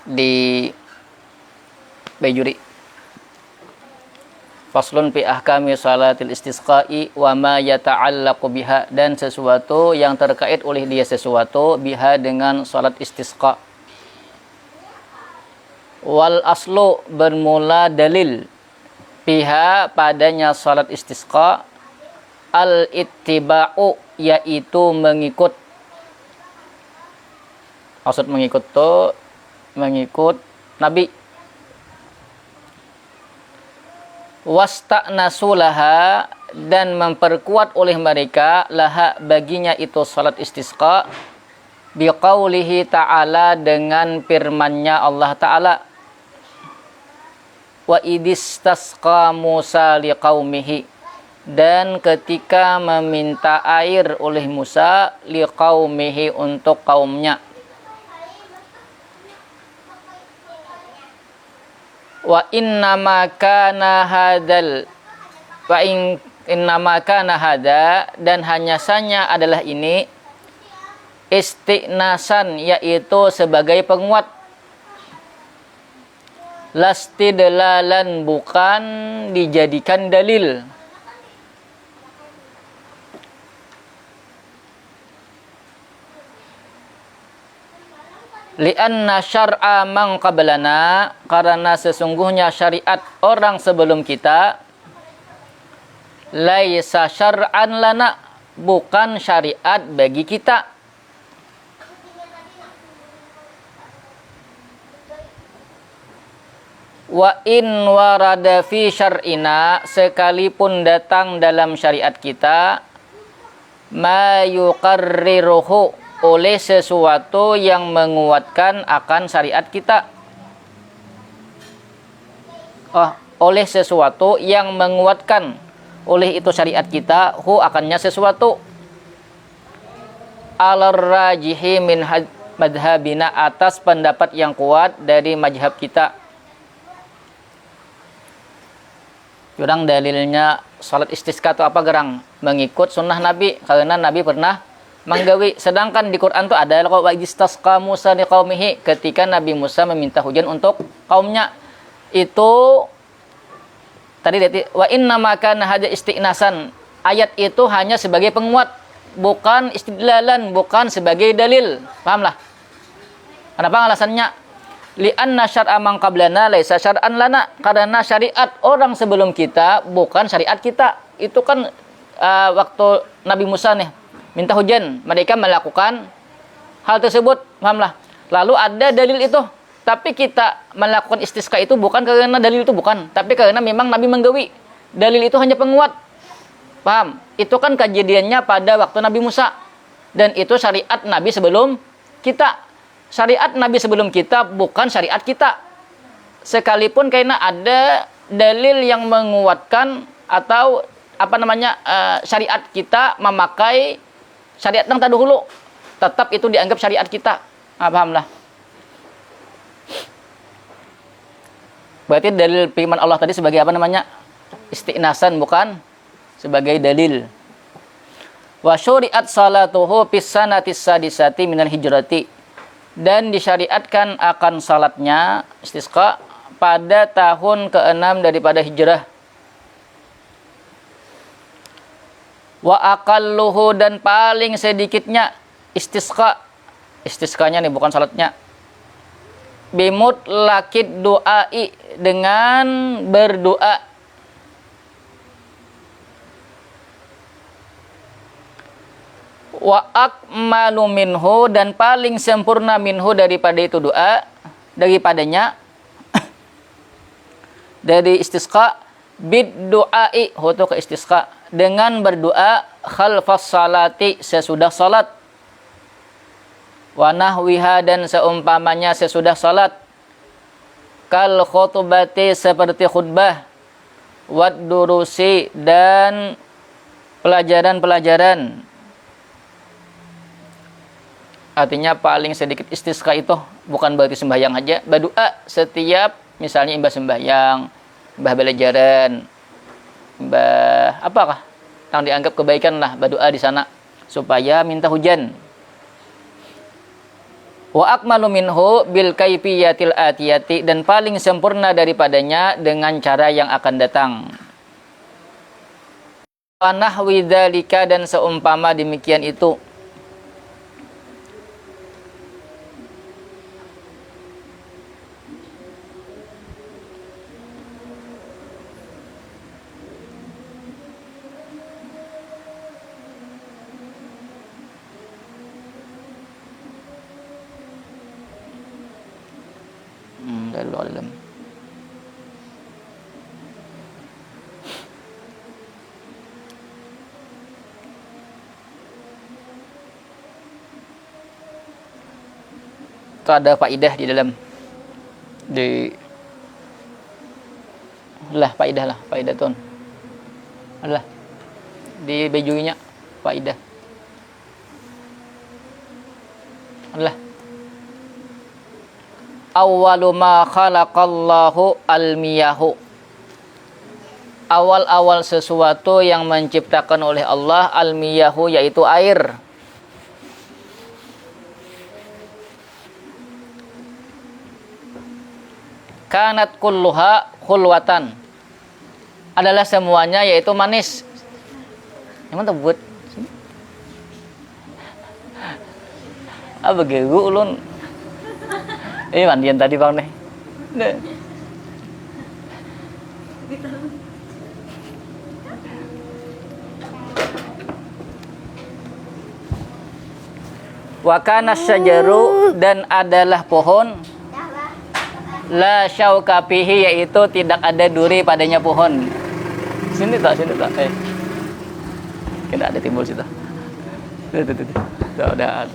di Bejuri. Faslun fi ahkami salatil istisqa'i wa ma yata'allaqu biha, dan sesuatu yang terkait oleh dia sesuatu biha dengan salat istisqa. Wal aslu, bermula dalil, biha padanya salat istisqa, al ittiba'u, yaitu mengikut. Maksud mengikut itu mengikut Nabi. Wasta'nasulaha, dan memperkuat oleh mereka laha baginya itu salat istisqa, biqaulihi ta'ala, dengan firman-Nya Allah Ta'ala, wa idistasqa Musa liqaumihi, dan ketika meminta air oleh Musa liqaumihi, untuk kaumnya. Wa innama kana hadal dan hanya saja adalah ini istiqnasan, yaitu sebagai penguat, lastidlalan, bukan dijadikan dalil. Lianna syar'a man qablana, karena sesungguhnya syariat orang sebelum kita, laisa syar'an lana, bukan syariat bagi kita. Wa in warada fi syar'ina, sekalipun datang dalam syariat kita, ma yuqarriruhu, oleh sesuatu yang menguatkan akan syariat kita. Oleh sesuatu yang menguatkan oleh itu syariat kita, hu, akannya sesuatu, alar rajihi min madhabina, atas pendapat yang kuat dari mazhab kita. Jurang dalilnya salat istisqa itu apa gerang? Mengikut sunnah Nabi, karena Nabi pernah menggawi. Sedangkan di Quran itu ada wa istasqa Musa liqaumihi, ketika Nabi Musa meminta hujan untuk kaumnya. Itu tadi wa inna maka hada istiqnasan, ayat itu hanya sebagai penguat, bukan istidlalan, bukan sebagai dalil. Pahamlah? Kenapa alasannya? Li'anna syar'a man qablana laisa syar'an lana, karena syariat orang sebelum kita bukan syariat kita. Itu kan waktu Nabi Musa nih minta hujan, mereka melakukan hal tersebut, pahamlah. Lalu ada dalil itu, tapi kita melakukan istisqa itu bukan karena dalil itu, bukan, tapi karena memang Nabi menggawi. Dalil itu hanya penguat, paham? Itu kan kejadiannya pada waktu Nabi Musa, dan itu syariat Nabi sebelum kita. Syariat Nabi sebelum kita bukan syariat kita, sekalipun karena ada dalil yang menguatkan atau syariat kita memakai syariat yang terdahulu, tetap itu dianggap syariat kita. Pahamlah? Berarti dalil firman Allah tadi sebagai apa namanya? Istiqnasan, bukan sebagai dalil. Wa syuri'at salatuhu fis sanatis sadisati minal hijrati, dan disyariatkan akan salatnya istisqa pada tahun ke-6 daripada hijrah. Wa aqalluhu, dan paling sedikitnya istisqa, istisqanya nih bukan salatnya, bimut lakid doai, dengan berdoa. Wa akmalu minhu, dan paling sempurna minhu, daripada itu doa, daripadanya dari istisqa, bid doai, hutu ke istisqa, dengan berdoa khalfas salati, sesudah salat, wa nahwiha, dan seumpamanya sesudah salat, kal khutbati, seperti khutbah, wad durusi, dan pelajaran-pelajaran. Artinya paling sedikit istisqa itu bukan berarti sembahyang aja, berdoa setiap misalnya imbah sembahyang, imbah belajaran, imbah apakah yang dianggap kebaikan lah, berdoa di sana supaya minta hujan. Wa akmalu minhu bil kaifiyatil atiyati, dan paling sempurna daripadanya dengan cara yang akan datang. Wa nahwi dzalika, dan seumpama demikian itu. Lalu alam. Itu ada faidah di dalam faidah tuh adalah di bajunya faidah adalah awwalu ma khalaqallahu al-miyahu, awal-awal sesuatu yang menciptakan oleh Allah al-miyahu, yaitu air. Kanat kulluha khulwatan, adalah semuanya yaitu manis. Emang tebut apa gegu ulun. Mandian tadi bang nih. Wa kana syajaru, dan adalah pohon, la syauka fihi, yaitu tidak ada duri padanya pohon. Sini tak. Tidak ada timbul situ. Udah.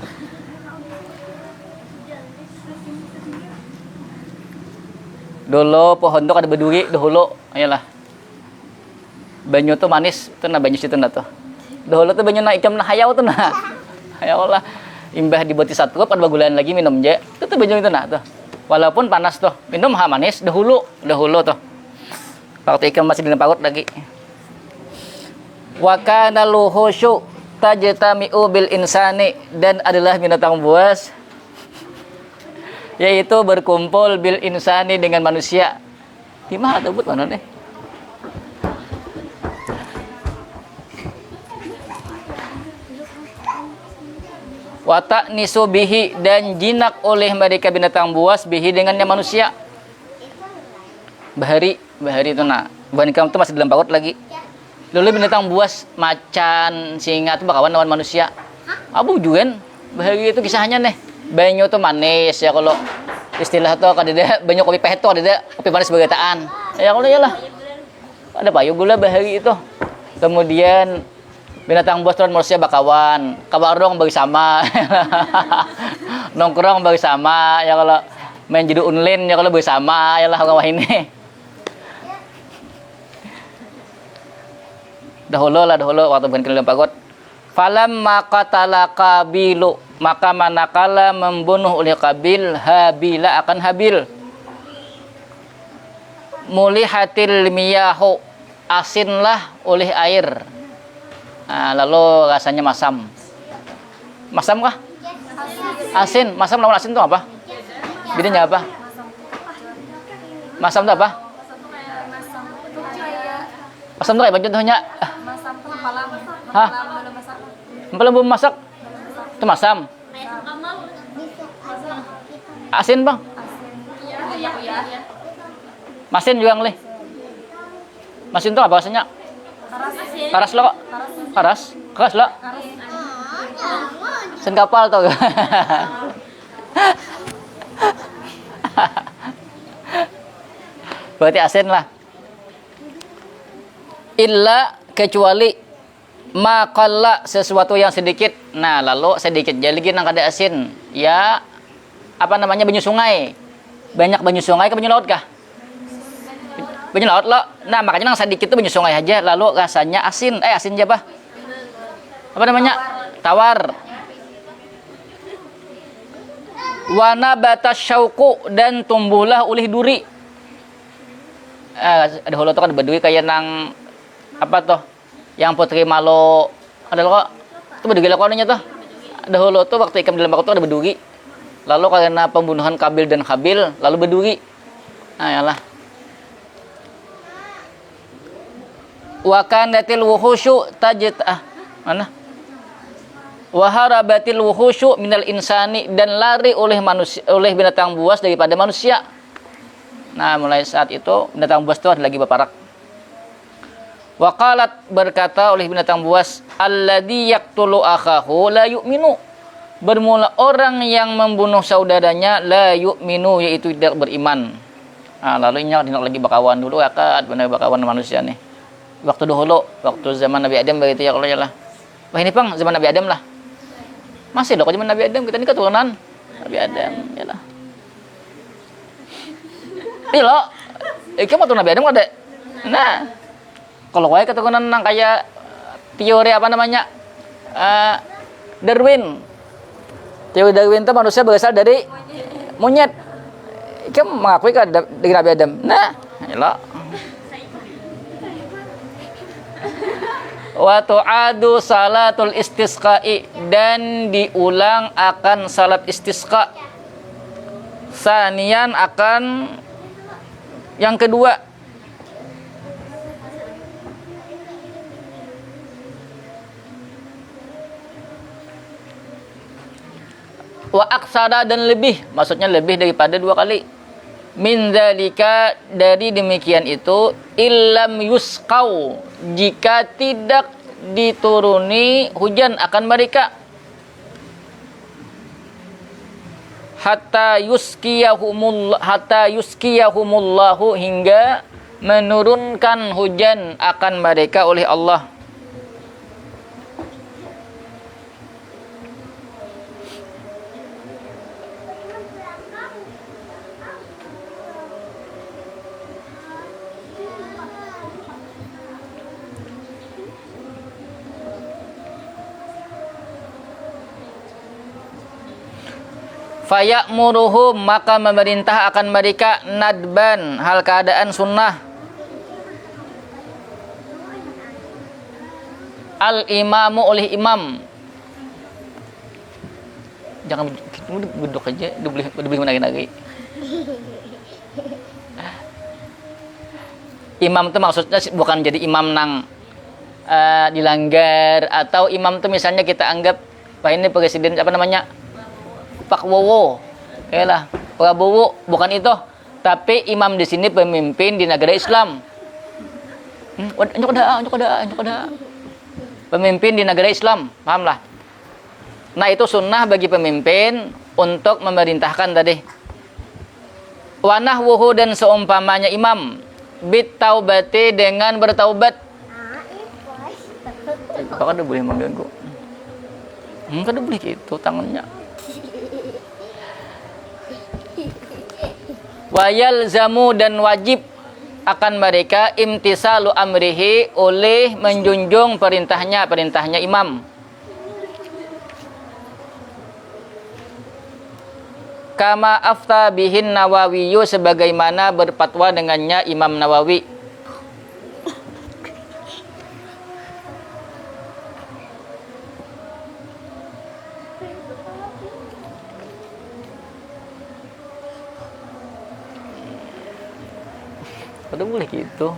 Dulu pohon tuh ada berduri dahulu, ayolah. Banyu tuh manis, tuh banyu situ tuh. Dahulu tuh banyu ikam hayau tuh Hayaullah. Imbah diboti satu pada bagulan lagi minum je. Tuh banyu itu tuh. Walaupun panas tuh, minum manis dahulu tuh. Waktu ikam masih di dalam parut lagi. Wa kana luhusyu tajtami'u bil insani, dan adalah binatang buas yaitu berkumpul bil insani dengan manusia. Di mana tersebut mana nih? Wa ta'nisu bihi, dan jinak oleh mereka binatang buas bihi dengannya manusia. Bahari itu bukan kamu tuh masih dalam parut lagi. Dulu binatang buas macan, singa itu bakawan lawan manusia. Abu juan, bahari itu kisahnya nih. Banyu tuh manis ya, kalau istilah tuh kadeda banyu kopi pahit tuh kadeda kopi manis bagataan. Ya kalau iyalah. Ada payu gula bahari itu. Kemudian binatang buas lawan manusia bakawan, kawarong bagi sama. Nongkrong bagi sama ya, kalau main judi online ya kalau bagi sama ya lah kawah ini. Dahulu waktu bukan dalam pagot. Falam maqatala Qabilu, maka manakala membunuh oleh Qabil Habila akan Habil. Mulihatil miyahu, asinlah oleh air. Nah, lalu rasanya masam. Masam kah? Asin. Masam lawan asin itu apa? Bedanya apa? Masam itu apa? Masam itu kayak contohnya? Hah? Belum masak? Itu masam. Asin bang? Masin juga ngelih. Masin itu apa rasanya? Karas lo kok? Karas lo? Sen kapal tau gak? Berarti asin lah. Illa, kecuali makalla, sesuatu yang sedikit. Nah lalu sedikit jadi nang kada asin. Ya apa namanya, banyu sungai. Banyak banyu sungai ke banyu laut kah? Banyu laut lo. Nah makanya nang sedikit itu banyu sungai aja, lalu rasanya asin. Asin aja apa namanya? Tawar. Wana batas syauku, dan tumbuhlah oleh duri. Ada hulu tuh kan berduri kayak nang apa tuh? Yang Putri Malo ada kok. Itu berduri lakonnya tuh. Ada hulu tuh waktu ikan di dalam bakut tuh ada berduri. lalu karena pembunuhan Kabil dan Habil lalu berduri. Nah, yalah. Wa kanatil wuhusyu mana? Wa harabatil wuhusyu minal insani, dan lari oleh manusia, oleh binatang buas daripada manusia. Nah, mulai saat itu binatang buas itu ada lagi berparak. Wa qalat, berkata oleh binatang buas, alladzi yaqtulu akhahu la yu'minu. Bermula orang yang membunuh saudaranya la yu'minu, yaitu tidak beriman. Nah, lalu ini lagi bakawan dulu akad benar bakawan manusia nih. Waktu dahulu, waktu zaman Nabi Adam begitu ya kalau lah. Wah ini Pang, zaman Nabi Adam lah. Masih dong zaman Nabi Adam, kita ini keturunan Nabi Adam, ya lah. Iya loh, kamu tuh Nabi Adam ada. Nah, kalau wae keturunan nang kayak teori apa namanya Darwin. Teori Darwin itu manusia berasal dari monyet. Kamu mengakui kan dari Nabi Adam. Nah, ya wa tu'adu salatul istisqa'i, dan diulang akan salat istisqa. Sanian akan yang kedua. Wa aksara, dan lebih, maksudnya lebih daripada 2 kali. Min dzalika, dari demikian itu, illam yusqau, jika tidak dituruni hujan akan mereka, hatta yuskiyahumullahu, hingga menurunkan hujan akan mereka oleh Allah. Faya'muruhum, maka memerintah akan mereka, nadban, hal keadaan sunnah. Al-imamu, oleh imam. Jangan duduk aja, dibeli menagi-nagi. Imam itu maksudnya bukan jadi imam nang dilanggar, atau imam itu misalnya kita anggap Pak ini presiden apa namanya? Pak Wowo, lah Prabowo, bukan itu. Tapi imam di sini pemimpin di negara Islam. Anjuk ada. Pemimpin di negara Islam, pahamlah. Nah itu sunnah bagi pemimpin untuk memerintahkan tadi. Wa nahwuhu, dan seumpamanya imam, bit taubati, dengan bertaubat. Kau kan boleh mengganggu. Kan boleh gitu tangannya. Wayal zamu, dan wajib akan mereka, imtisalu amrihi, oleh menjunjung perintahnya imam. Kama afta bihin Nawawiyu, sebagaimana berfatwa dengannya Imam Nawawi. Udah boleh gitu.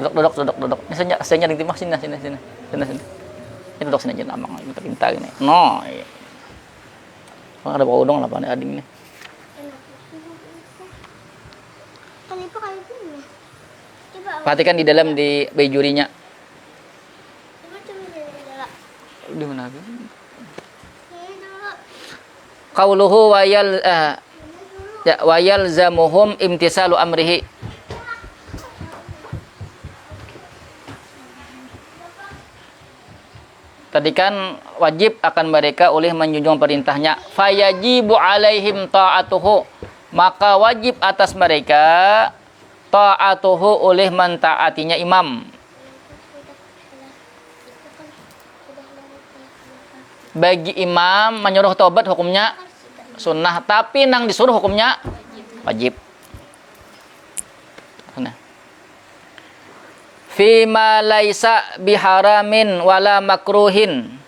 Duduk. Ini saya nyari timah sini. Ini duduk sini aja namang, kita pintar ini. No. Ada bawa udang lah pada ading ini. Perhatikan di dalam di bejurinya. Di mana? Qauluhu wayal zamuhum imtisalu amrihi. Tadi kan wajib akan mereka oleh menjunjung perintahnya. Fayajibu alaihim ta'atuhu, maka wajib atas mereka ta'atuhu, oleh mentaatinya imam. Bagi imam menyuruh taubat hukumnya sunnah, tapi nang disuruh hukumnya wajib. Nah. Fima laisa biharamin wala makruhin.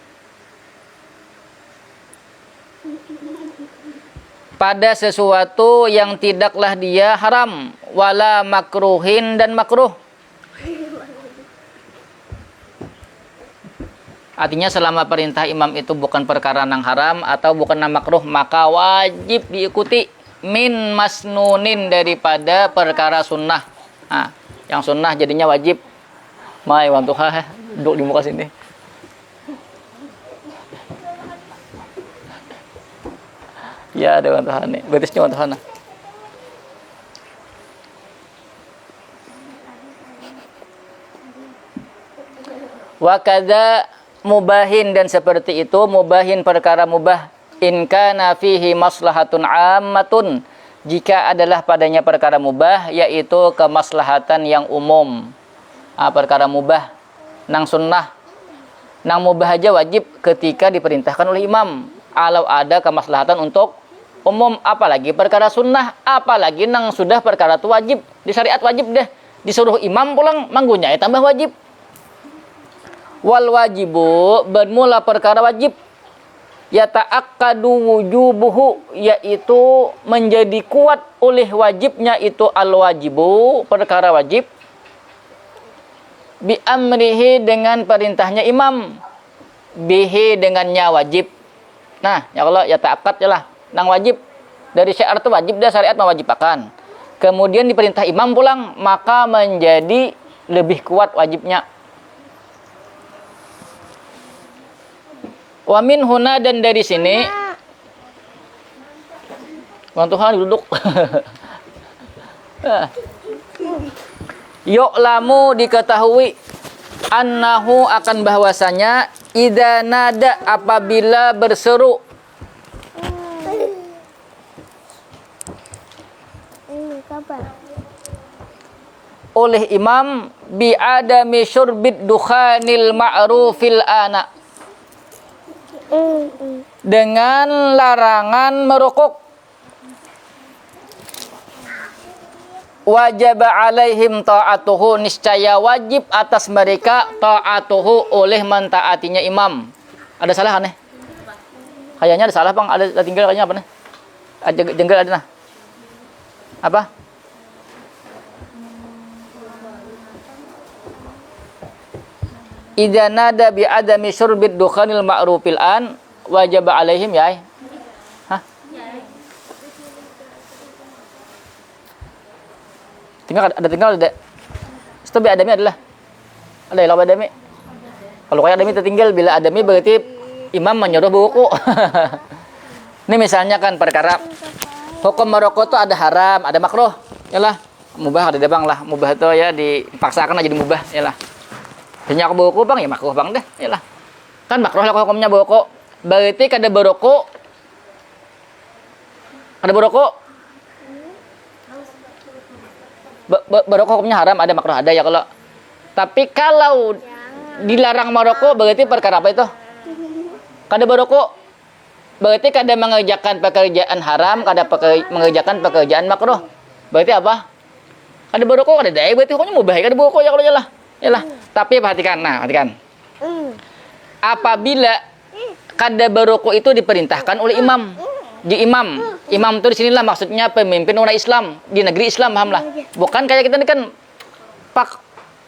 pada sesuatu yang tidaklah dia haram, wala makruhin dan makruh. Artinya selama perintah imam itu bukan perkara yang haram atau bukan yang makruh, maka wajib diikuti min masnunin daripada perkara sunnah. Nah, yang sunnah jadinya wajib. Mai wantuha duduk di muka sini. Ya ada wantuha nih, betisnya wantuha. Wa kadza mubahin, dan seperti itu mubahin perkara mubah, in kana fihi maslahatun ammatun, jika adalah padanya perkara mubah yaitu kemaslahatan yang umum. Perkara mubah nang sunnah, nang mubah aja wajib ketika diperintahkan oleh imam, kalau ada kemaslahatan untuk umum, apalagi perkara sunnah, apalagi nang sudah perkara itu wajib, di syariat wajib deh, disuruh imam pulang manggunya ya tambah wajib. Wal wajibu, bermula perkara wajib, yata'akkadu wujubuhu, yaitu menjadi kuat oleh wajibnya itu al wajibu, perkara wajib, bi amrihi, dengan perintahnya imam, bihi, dengannya wajib. Nah, ya kalau yata'akkad ya lah, nang wajib dari syiar itu wajib, dah syariat mewajibkan. Kemudian diperintah imam pulang, maka menjadi lebih kuat wajibnya. Wa min huna, dan dari sini Wan Tuhan duduk. Yu'lamu, diketahui, annahu, akan bahwasanya, idza nada, apabila berseru, oleh imam, bi adami syurbid dukhanil ma'rufil ana, dengan larangan merokok, wajib alaihim ta'atuhu, niscaya wajib atas mereka ta'atuhu, oleh mentaatinya imam. Ada salah kan? Kayaknya ada salah bang, ada tinggal kayaknya apa nih? Jengkel ada nah. Apa? Idza nada bi adami syurbid dukhanil ma'rufil an, wajib alaihim ya. Hah? Tinggal ada. Stop adami adalah. Ada yang adami. Kalau kayak adami tertinggal, bila adami berarti imam menyuruh buku. Ini misalnya kan perkara hukum merokok itu ada haram, ada makruh. Yalah, mubah ada bang lah. Mubah itu ya dipaksakan aja jadi mubah, yalah. Hanya aku buku bang, ya makruh bang deh, yalah. Kan makruh lah hukumnya buku. Berarti kada berokok, berokok hukumnya haram, ada makruh, ada ya kalau. Tapi kalau dilarang merokok, berarti perkara apa itu? Kada berokok, berarti kada mengerjakan pekerjaan haram, kada mengerjakan pekerjaan makruh. Berarti apa? Kada berokok, kada daya, berarti hukumnya mubah, kada berokok ya kalau yalah. Yalah. Tapi perhatikan, apabila kada berokok itu diperintahkan oleh imam, imam itu di sinilah maksudnya pemimpin orang Islam di negeri Islam, paham lah. Bukan kayak kita ini kan Pak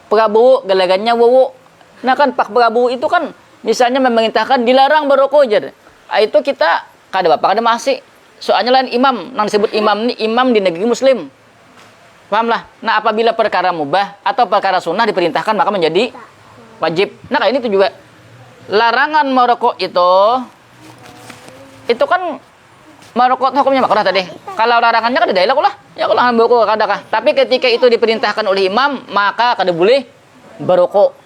Prabowo galagannya wowo. Nah kan Pak Prabowo itu kan misalnya memerintahkan dilarang berokok aja. Itu kita kada bapak kada masih. Soalnya lain imam, nang disebut imam ini imam di negeri Muslim. Paham lah. Nah apabila perkara mubah atau perkara sunnah diperintahkan, maka menjadi wajib. Nah kayak ini tuh juga larangan merokok itu kan merokok hukumnya makruh tadi. Kalau larangannya kan ada lah. Ya kalau merokok kadakah. Tapi ketika itu diperintahkan oleh imam, maka kada boleh berokok.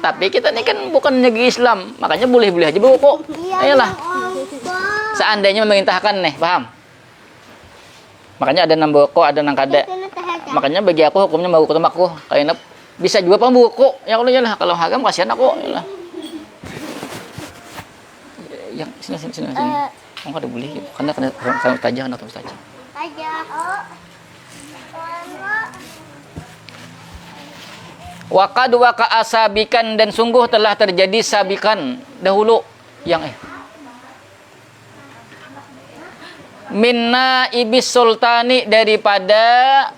Tapi kita ini kan bukan negeri Islam, makanya boleh-boleh aja berokok. Ayolah. Seandainya memerintahkan nih, paham? Makanya ada nang berokok, ada nang kada. Makanya bagi aku hukumnya merokok itu makruh. Karena bisa juga pang berokok. Ya kalau yalah, kalau haram kasihan aku, yalah. Yang sini. Oh, kada boleh gitu. Karena kena tajah atau tajah. Waqad waqa'a sabikan, dan sungguh telah terjadi sabikan dahulu yang minna ibis sultani, daripada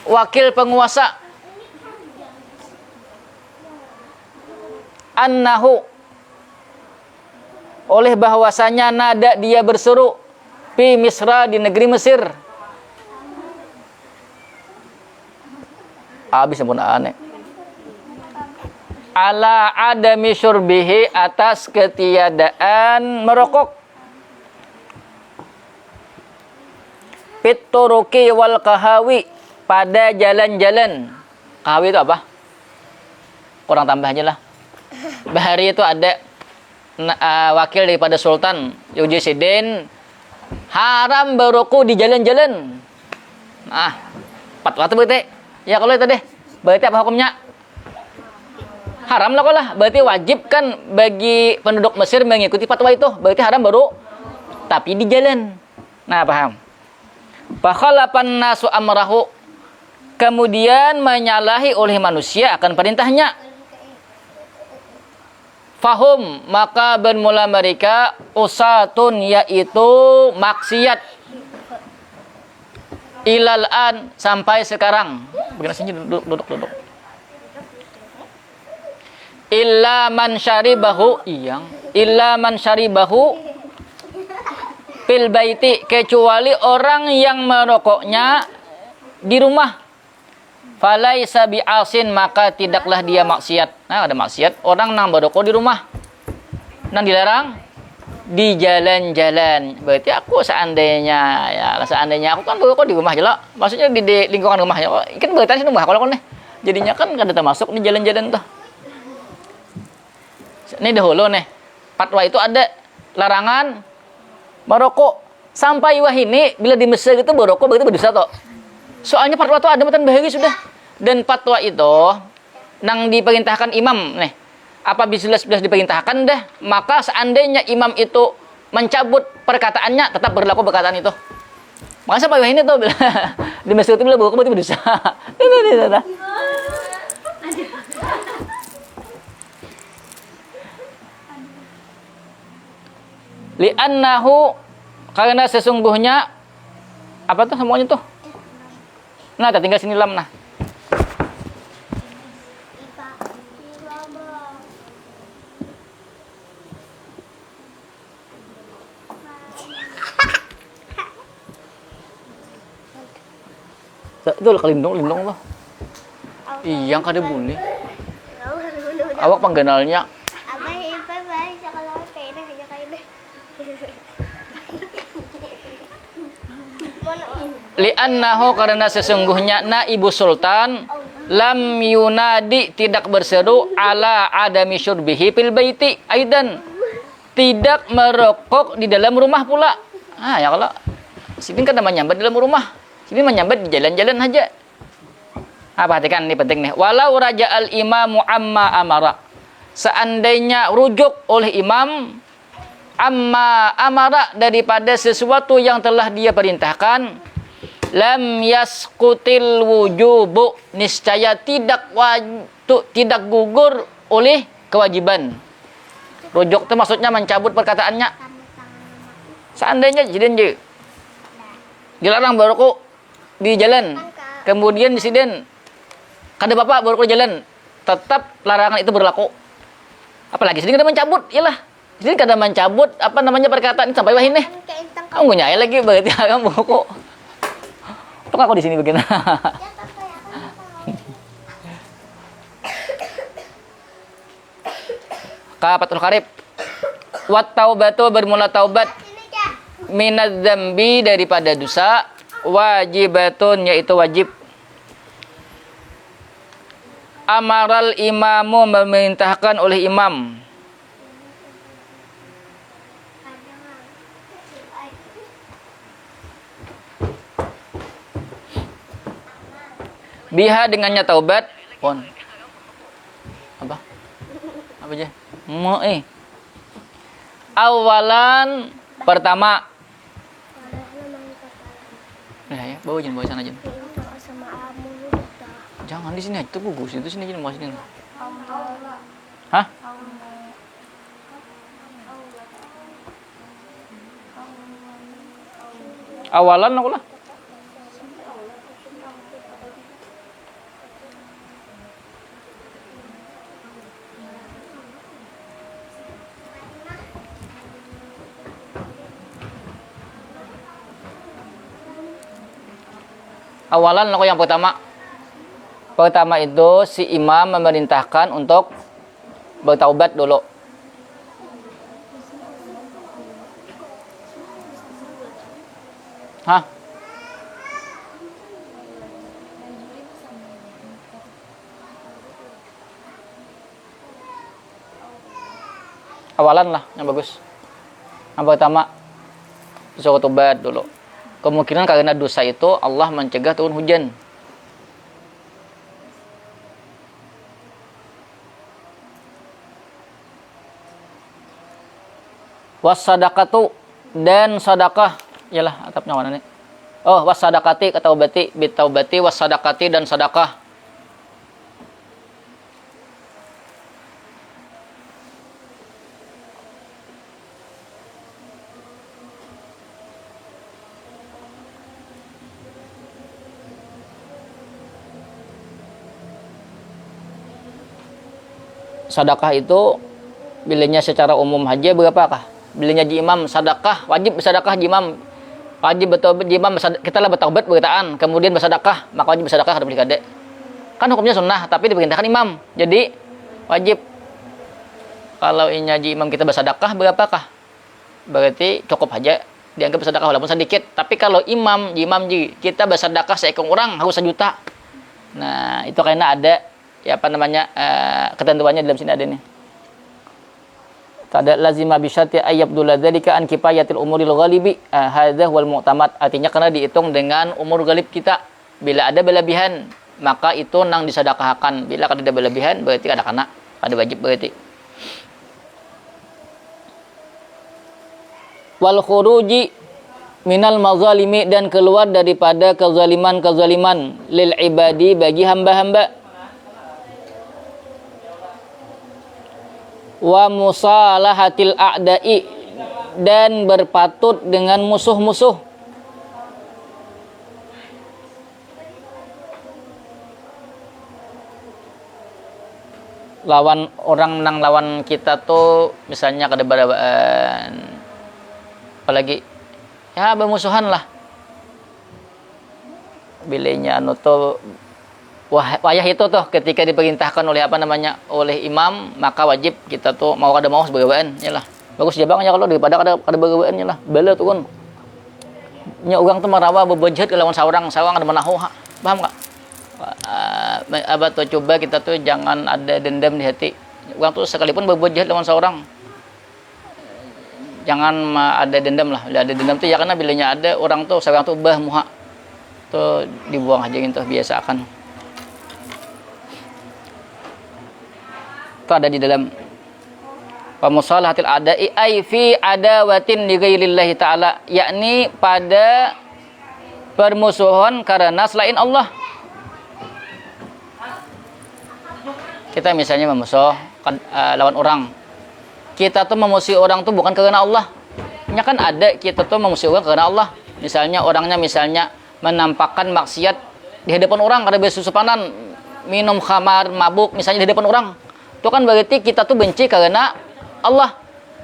wakil penguasa, annahu, oleh bahwasanya nada dia berseru, fi Misra, di negeri Mesir. Habis pun aneh. Ala adami syurbihi, atas ketiadaan merokok. Fituruki wal kahawi, pada jalan-jalan. Kahawi itu apa? Kurang tambah aja lah. Bahari itu ada wakil daripada sultan, Yujisiden, haram merokok di jalan-jalan. Nah, fatwa itu berarti. Ya kalau itu deh, berarti apa hukumnya? Haram lah kalau, berarti wajib kan bagi penduduk Mesir mengikuti fatwa itu. Berarti haram baru, tapi di jalan. Nah, paham? Fakhalapan nasu amrahu, kemudian menyalahi oleh manusia akan perintahnya. Fahum, maka bermula mereka usatun, yaitu maksiat. Ilal an, sampai sekarang. Begini sini, duduk. Illa man syaribahu, illa man syaribahu fil baiti, kecuali orang yang merokoknya di rumah. Falaisa bi'asin, maka tidaklah dia maksiat. Nah, ada maksiat orang nang merokok di rumah. Nang dilarang di jalan-jalan. Berarti aku seandainya aku kan merokok di rumah aja lah. Maksudnya di lingkungan rumahnya. Kan berarti rumah kalau kan nih. Jadinya kan kada termasuk di jalan-jalan tuh. Ini dahulu nih. Fatwa itu ada larangan merokok. Sampai wah ini bila di Mesir itu merokok berarti berdosa toh. Soalnya fatwa itu ada matan bahari sudah. Dan fatwa itu nang diperintahkan imam nih. Apabila sudah diperintahkan dah, maka seandainya imam itu mencabut perkataannya, tetap berlaku perkataan itu. Maka sampai wah ini tuh di Mesir itu bila merokok berarti berdosa. Li'annahu, karena sesungguhnya apa tuh semuanya tuh? Nah, tinggal sini lam nah. Itu lindung tuh. Yang kada boleh. Awak penggenalnya. Li'annahu, karena sesungguhnya naibu sultan lam yunadi, tidak berseru ala adami syurbihi fil baiti aidan, tidak merokok di dalam rumah pula. Ya kalau sini kan menyambat di dalam rumah, sini menyambat di jalan-jalan aja. Perhatikan ini penting nih. Walau raja al imamu amma amara, seandainya rujuk oleh imam amma amara, daripada sesuatu yang telah dia perintahkan, lam yasqutil wujubu, niscaya tidak gugur oleh kewajiban. Rujuk itu maksudnya mencabut perkataannya. Seandainya jadi dilarang merokok di jalan, kemudian disiden kada apa-apa merokok di jalan, tetap larangan itu berlaku. Apalagi sini kada mencabut, iyalah. Sini kada mencabut perkataan sampai wah ini. Kamu nyai lagi berarti kamu merokok. Tuh aku di sini begini. Kapatul karib. Wat taubatu, bermula taubat, minadz dzambi, daripada dosa, wajibatun, yaitu wajib. Amaral imamu, memerintahkan oleh imam. Biha, dengannya taubat. Pon. Apa aja? Awalan, pertama. Ya, bawa sana aja. Jangan di sini aja, tuh gugus itu sini aja, mau sini. Hah? Awalan aku lah. Awalan aku yang pertama. Pertama itu si imam memerintahkan untuk bertaubat dulu. Hah? Awalan lah yang bagus. Yang pertama disuruh tobat dulu. Kemungkinan karena dosa itu Allah mencegah turun hujan. Wassadaqatu dan sedekah. Iyalah atapnya mana nih? Oh, wassadaqati kataubati bitaubati wassadaqati dan sedekah. Sedekah itu bilanya secara umum aja berapakah? Bilanya di imam sedekah wajib bersedekah di imam. Wajib bertaubat di imam, kita lah bertaubat berkataan, kemudian bersedekah, maka wajib bersedekah ada beli kan hukumnya sunnah tapi diperintahkan imam, jadi wajib. Kalau inya di imam kita bersedekah berapakah? Berarti cukup aja dianggap bersedekah walaupun sedikit. Tapi kalau imam kita bersedekah seekor orang harus 1 juta. Nah itu karena ada ya apa namanya ketentuannya dalam sini ada nih. Kada lazima bi syarti ayyabdul dzalika an kifayatil umuril ghalibi. Hadza wal mu'tamad. Artinya karena dihitung dengan umur galib kita. Bila ada berlebihan, maka itu nang disedekahkan. Bila kada ada berlebihan, berarti kada kena, kada wajib berarti. Wal khuruji minal mazalimi dan keluar daripada kezaliman lil ibadi bagi hamba-hamba. Wa musalahatil a'da'i dan berpatut dengan musuh-musuh. Lawan orang menang lawan kita tuh misalnya kedebarabaan apalagi ya bermusuhan lah. Bilanya anu tuh wayah itu tuh ketika diperintahkan oleh apa namanya oleh imam, maka wajib kita tuh mau kada mau bergawaan yalah. Bagus ya bang ya kalau daripada kada bergawaan yalah. Bala tuh kan nya orang tuh marawa bebojhet ke lawan saurang ada menahu. Paham enggak? Apa tuh coba kita tuh jangan ada dendam di hati. Orang tuh sekalipun bebojhet lawan saurang jangan ada dendam lah. Ada dendam tuh ya karena bilanya ada orang tuh saurang tuh bah muha tuh dibuang aja gitu biasakan. Ada di dalam pamusalahatil ada'i ai fi adawatin li ghairillahi ta'ala, yakni pada permusuhan karena selain Allah. Kita misalnya memusuh lawan orang. Kita tuh memusuhi orang tuh bukan karena Allah. Nya kan ada kita tuh memusuhi orang karena Allah. Misalnya orangnya menampakkan maksiat di hadapan orang, kada bersusupanan, minum khamar, mabuk misalnya di hadapan orang. Itu kan berarti kita tuh benci karena Allah.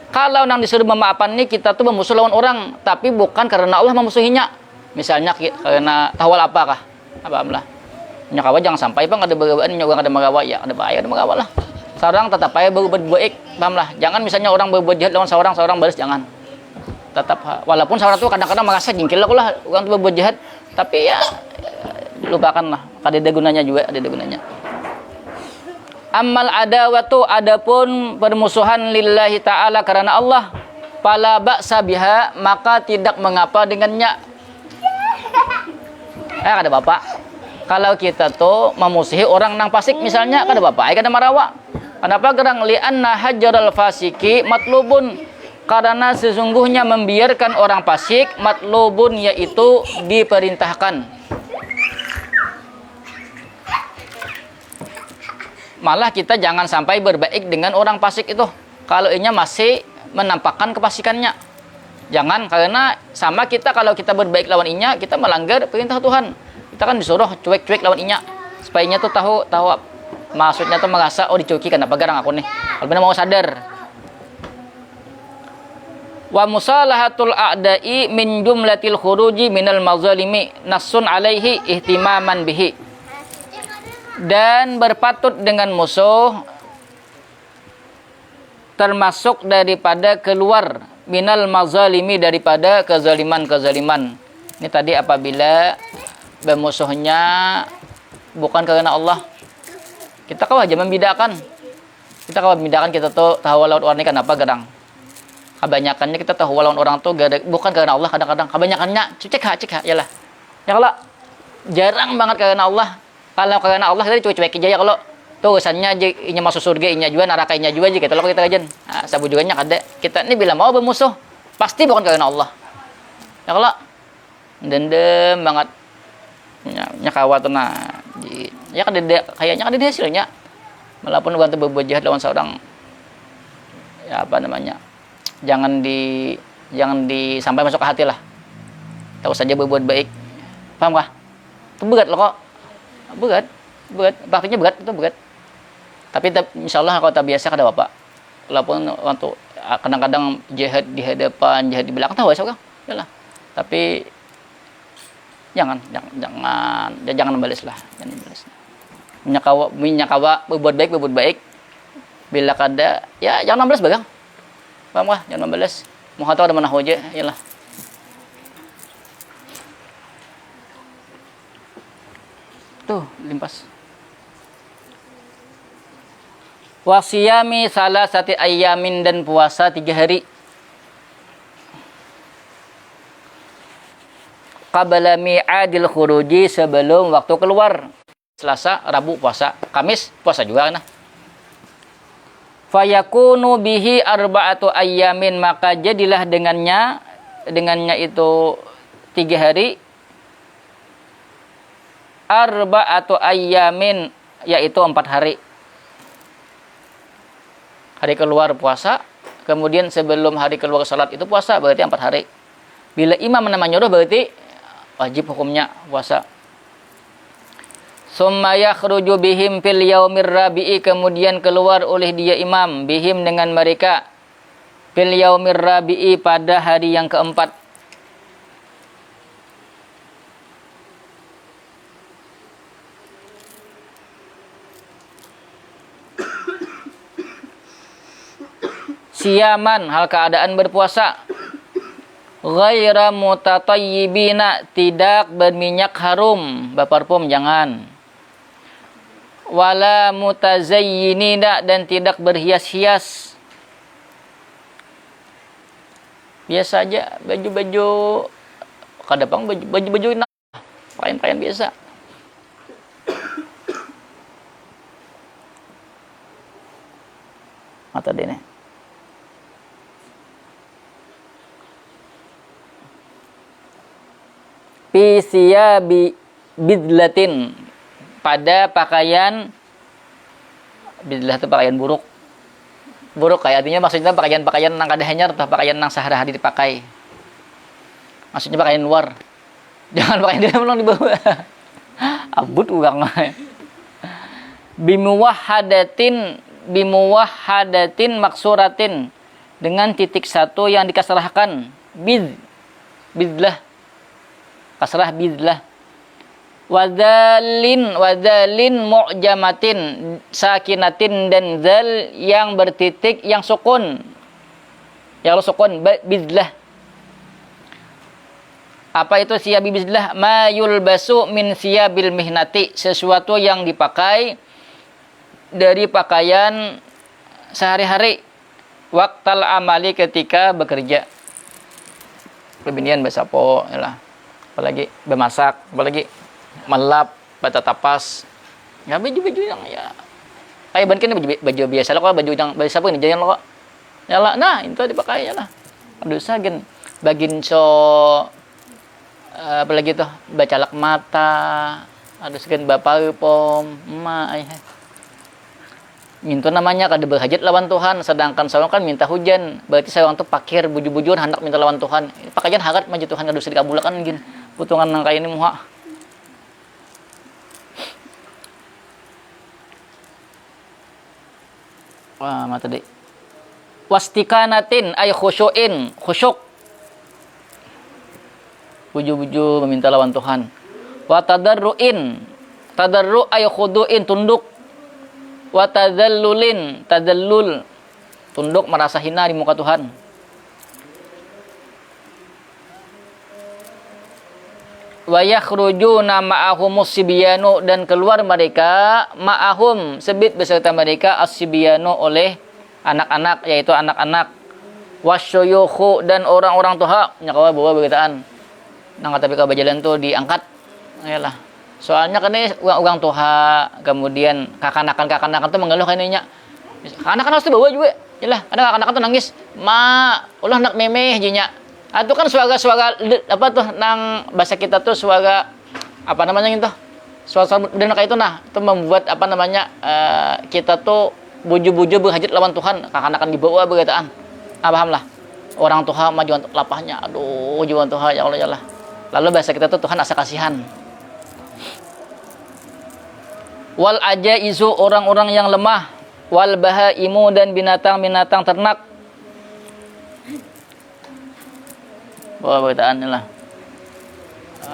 Kalau nang disuruh memaafkan nih kita tuh memusuh lawan orang, tapi bukan karena Allah memusuhinya. Misalnya karena tawal apakah? Apalah. Nyakawa jangan sampai bang ada bergawaan nyogang ada magawa ya ada bahaya ada magawa lah. Seorang tetap aja berbuat baik, pahamlah. Jangan misalnya orang berbuat jahat lawan seorang balas jangan. Tetap walaupun seorang tuh kadang-kadang merasa jengkel lah orang tuh berbuat jahat, tapi ya lupakanlah. Kada ada gunanya juga, ada gunanya. Amal adawatu adapun permusuhan lillahi ta'ala karena Allah, fala ba'sa biha maka tidak mengapa dengannya. Kada bapak. Kalau kita tuh memusuhi orang nang fasik misalnya kada bapak, kada marawa. Kenapa gerang li'anna hajaral fasiki matlubun, karena sesungguhnya membiarkan orang fasik matlubun yaitu diperintahkan. Malah kita jangan sampai berbaik dengan orang fasik itu kalau inya masih menampakkan kefasikannya. Jangan, karena sama kita kalau kita berbaik lawan inya, kita melanggar perintah Tuhan. Kita kan disuruh cuek-cuek lawan inya. Supaya inya tuh tahu maksudnya tuh merasa, oh dicuki kenapa garang aku nih. Kalau benar mau sadar. Wa musalahatul a'da'i min jumlatil khuruji minal mazalimi nassun alaihi ihtimaman bihi. Dan berpatut dengan musuh termasuk daripada keluar minal mazalimi, daripada kezaliman-kezaliman. Ini tadi apabila bermusuhnya bukan karena Allah. Kita kau aja membedakan. Kita tuh tahu lawan orang ini kenapa gerang. Kebanyakannya kita tahu lawan orang tuh bukan karena Allah, kadang-kadang kebanyakannya cek yalah. Ya kalau jarang banget karena Allah. Kalau karena Allah tadi cuek-cuek aja ya kalau tuh urusannya inya masuk surga, inya juga neraka, inya juga aja gitu loh kita aja. Nah, sabu juga ada. Kita ini bila mau bermusuh pasti bukan karena Allah. Ya kalau dendam banget nyakawa tuh nah. Ya kan kayaknya kan ada hasilnya. Walaupun bukan tuh berbuat jahat lawan seorang, ya apa namanya? Jangan sampai masuk ke hati lah. Tahu saja berbuat baik. Paham kah? Itu berat loh kok. Berat. Praktiknya berat, itu berat. Tapi insyaallah kalau tak biasa kada apa. Walaupun waktu kadang-kadang jahat di hadapan, jahat di belakang tahu kan? Yalah. Tapi jangan balas lah. Jangan balas. Menyakawa berbuat baik. Bila kada, ya jangan balas bagang. Paham kah? Jangan balas. Mau tahu ada mana hoja, yalah. Tuh, limpas. Wasiyami salasati ayyamin, dan puasa 3 hari. Qabla mi'adil khuruji, sebelum waktu keluar. Selasa, Rabu puasa, Kamis puasa juga nah. Fayakunu bihi arba'atu ayyamin, maka jadilah dengannya itu 3 hari. Arba'atu ayyamin, yaitu 4 hari. Hari keluar puasa, kemudian sebelum hari keluar salat itu puasa, berarti 4 hari. Bila imam menyuruh berarti wajib hukumnya puasa. Summa yakhruju bihim fil yaumir rabi'i, kemudian keluar oleh dia imam bihim dengan mereka fil yaumir rabi'i, pada hari yang keempat. Siyaman, hal keadaan berpuasa. Ghaira mutatayyibina, tidak berminyak harum, berparfum jangan. Wala mutazayyinina, dan tidak berhias-hias. Biasa aja, baju-baju kadang baju-baju pakaian biasa. Mata deh nih. Fi siyabi bidlatin, pada pakaian bidlah itu pakaian buruk kayak artinya maksudnya pakaian nang kada hanyar atau pakaian nang sehari-hari dipakai, maksudnya pakaian luar, jangan pakaian di dalam dibawa. Abut ugang. Bimuwahhadatin maksuratin, dengan titik satu yang dikasrahkan, bidlah kasrah bidlah. Wadhalin mu'jamatin sakinatin, dan zal yang bertitik yang sukun, yang sukun bidlah. Apa itu siyabi bidlah? Ma yulbasu min siyabil mihnati, sesuatu yang dipakai dari pakaian sehari-hari, waktal amali, ketika bekerja. Lebinian besapo yalah, apalagi bermasak, apalagi melap, bata tapas. Ya baju-baju yang ya kayak ban baju biasa lah kok, baju yang biasa pun jangan lo kok. Yalah, nah itu dipakai yalah. Aduh sagen bagin so apalagi tuh bacalak mata, aduh segan bapak pom emak ayah. minta namanya kada berhajat lawan Tuhan, sedangkan seorang kan minta hujan, berarti seorang tuh pakir bujur-bujur hendak minta lawan Tuhan, pakajan harat maju Tuhan kada bisa dikabulkan gin putungan nang kaya ini muha. Wah mata deh, wastikanatin ay khusyuin, khusyuk bujur-bujur meminta lawan Tuhan. Wa tadarruin, tadarru ay khuduin, tunduk. Wa tadallulin, tadallul, tunduk merasa hina di muka Tuhan. Wa yakhrujuna ma'ahumus sibyanu, dan keluar mereka ma'ahum sebit beserta mereka as-sibyanu oleh anak-anak, yaitu anak-anak. Wasyuyukhu, dan orang-orang tua nyakawa bawa bergitaan nang tapi ka bajalan tuh diangkat. Ayalah. Soalnya kan ini uang tuha, kemudian kakanakan tuh mengeluh kayaknya. Kakanakan harus dibawa juga. Yalah, ada kakanakan tuh nangis, "Ma, ulah nak memeh jinya." Itu kan suara apa tuh nang bahasa kita tuh suara apa namanya gitu. Suara dan kayak itu nah, itu membuat apa namanya kita tuh buju-buju berhajat lawan Tuhan, kakanakan dibawa bergataan. Paham lah. Orang tuha majuan lapahnya. Aduh, juan tuha ya Allah ya Allah. Lalu bahasa kita tuh Tuhan asa kasihan. Wal ajaizu, orang-orang yang lemah. Wal bahaimu, dan binatang-binatang ternak. Bawa bawaan lah.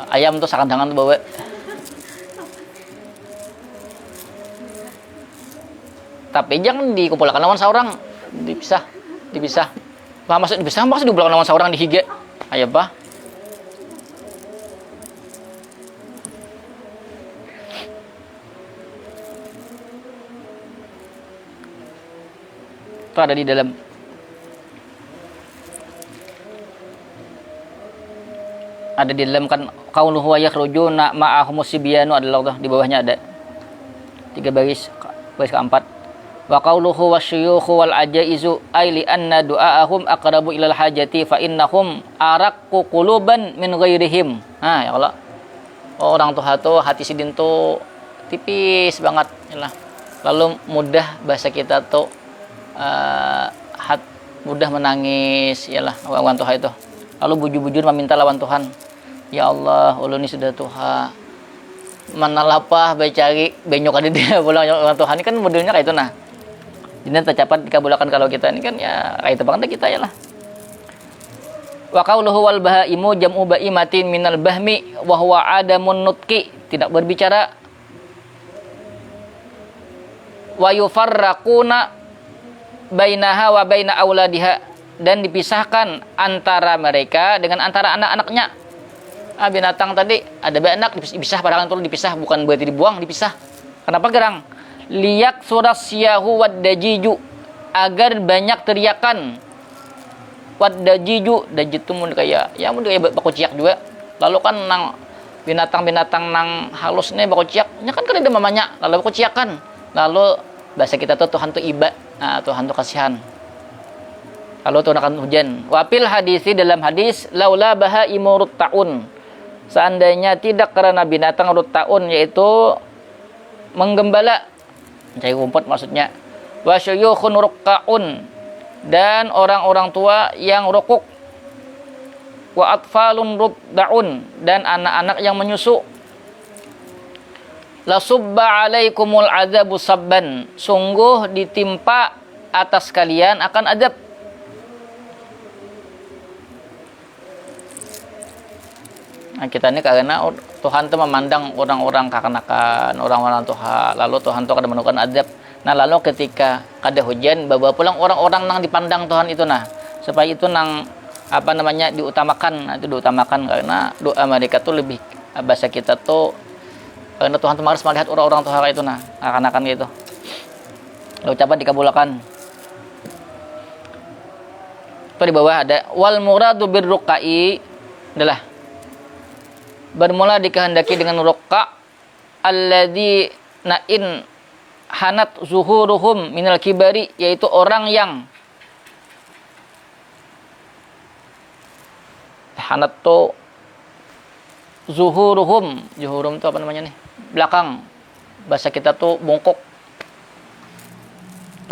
Ayam tuh sakandangan tuh bawa. Tapi jangan dikumpulkan lawan seorang, dipisah. Maksud dipisah, maksud dikumpulkan lawan seorang di hige. Ayo bah. Itu ada di dalam kan qauluhu wa yakhrujuna ma'ahumus sibyanu adalah di bawahnya ada 3 baris keempat. Wa qauluhu wasyuyukhu wal ajaizu ay li anna du'aahum aqrabu ilal hajati fa innahum araqqu quluban min ghairihim. Ya Allah. Orang tua tuh hati sidin tuh tipis banget yalah. Lalu mudah bahasa kita tuh mudah menangis yalah lawan Tuhan itu. Lalu bujur-bujur meminta lawan Tuhan. Ya Allah, ulun ini sudah Tuhan. Mana lapah cari benyok ada dia pulang lawan Tuhan ini kan modelnya kayak itu nah. Jadi tercapat dikabulkan kalau kita ini kan ya kayak itu banget kita yalah. Wa qauluhu wal bahaimu jam'u baimatin minal bahmi wa huwa adamun nutqi, tidak berbicara. Wa yufarraquna bainaha wa baina auladiha, dan dipisahkan antara mereka dengan antara anak-anaknya. Binatang tadi ada anak dipisah, padahal itu dipisah bukan berarti dibuang, dipisah. Kenapa gerang? Liyak surasyahu waddajiju, agar banyak teriakan. Waddajiju, dajit itu mun kayak ya mun kayak bakuciak juga. Lalu kan nang binatang-binatang nang halus nih bakuciaknya kan ada mamanya, lalu bakuciakan. Lalu bahasa kita tuh Tuhan tuh iba. Nah, Tuhan tuh kasihan. Lalu turunkan hujan. Wapil hadisi, dalam hadis, laula bahaimu rutta'un, seandainya tidak karena binatang rutta'un, yaitu menggembala, mencari rumput maksudnya. Wasyuyukhun rukka'un, dan orang-orang tua yang rukuk. Wa atfalun rudda'un, dan anak-anak yang menyusu. Lasubba alaikumul azabu sabban, sungguh ditimpa atas kalian akan azab. Nah, kita ini karena Tuhan itu memandang orang-orang kakanakan, orang-orang Tuhan, lalu Tuhan itu akan menemukan azab. Nah, lalu ketika ada hujan, bawa pulang orang-orang yang dipandang Tuhan itu nah, supaya itu nang apa namanya diutamakan. Nah, itu diutamakan karena doa mereka tuh lebih bahasa kita tuh karena Tuhan tuh harus melihat orang-orang Tuhan itu nah, akan-akan gitu. Lalu ucapan dikabulkan. Itu di bawah ada wal muradu birruqai, adalah bermula dikehendaki dengan ruqa alladzi na'in hanat zuhuruhum minal kibari, yaitu orang yang hanat tuh zuhuruhum tuh apa namanya nih, belakang, bahasa kita tuh bongkok.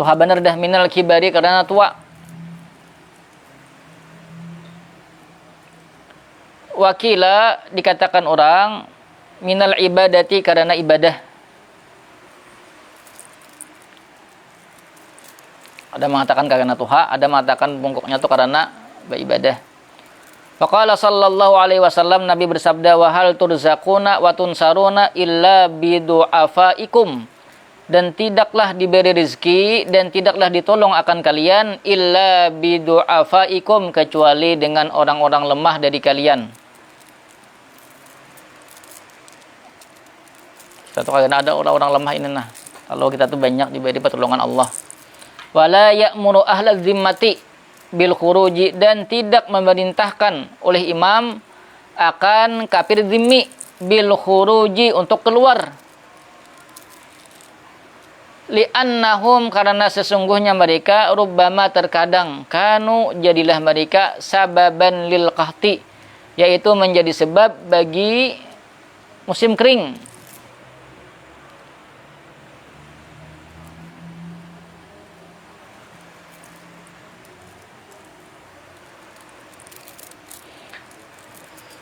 Tuha benar dah minal kibari karena tua. Wakila dikatakan orang minal ibadati karena ibadah. Ada mengatakan karena tuha, ada mengatakan bungkuknya itu karena beribadah. Faqala sallallahu alaihi wasallam, Nabi bersabda, wa hal turzaquna wa tunsaruna illa bidu'afaikum. Dan tidaklah diberi rezeki dan tidaklah ditolong akan kalian illa bidu'afaikum, kecuali dengan orang-orang lemah dari kalian. Kita tuh karena ada orang-orang lemah ini nah. Kalau kita tuh banyak diberi pertolongan Allah. Wala ya'muru ahlal zimmati bil khuruji, dan tidak memerintahkan oleh imam akan kafir zimmi bil khuruji, untuk keluar. Li'annahum, karena sesungguhnya mereka rubbama, terkadang, kanu, jadilah mereka sababan lil qahti, yaitu menjadi sebab bagi musim kering.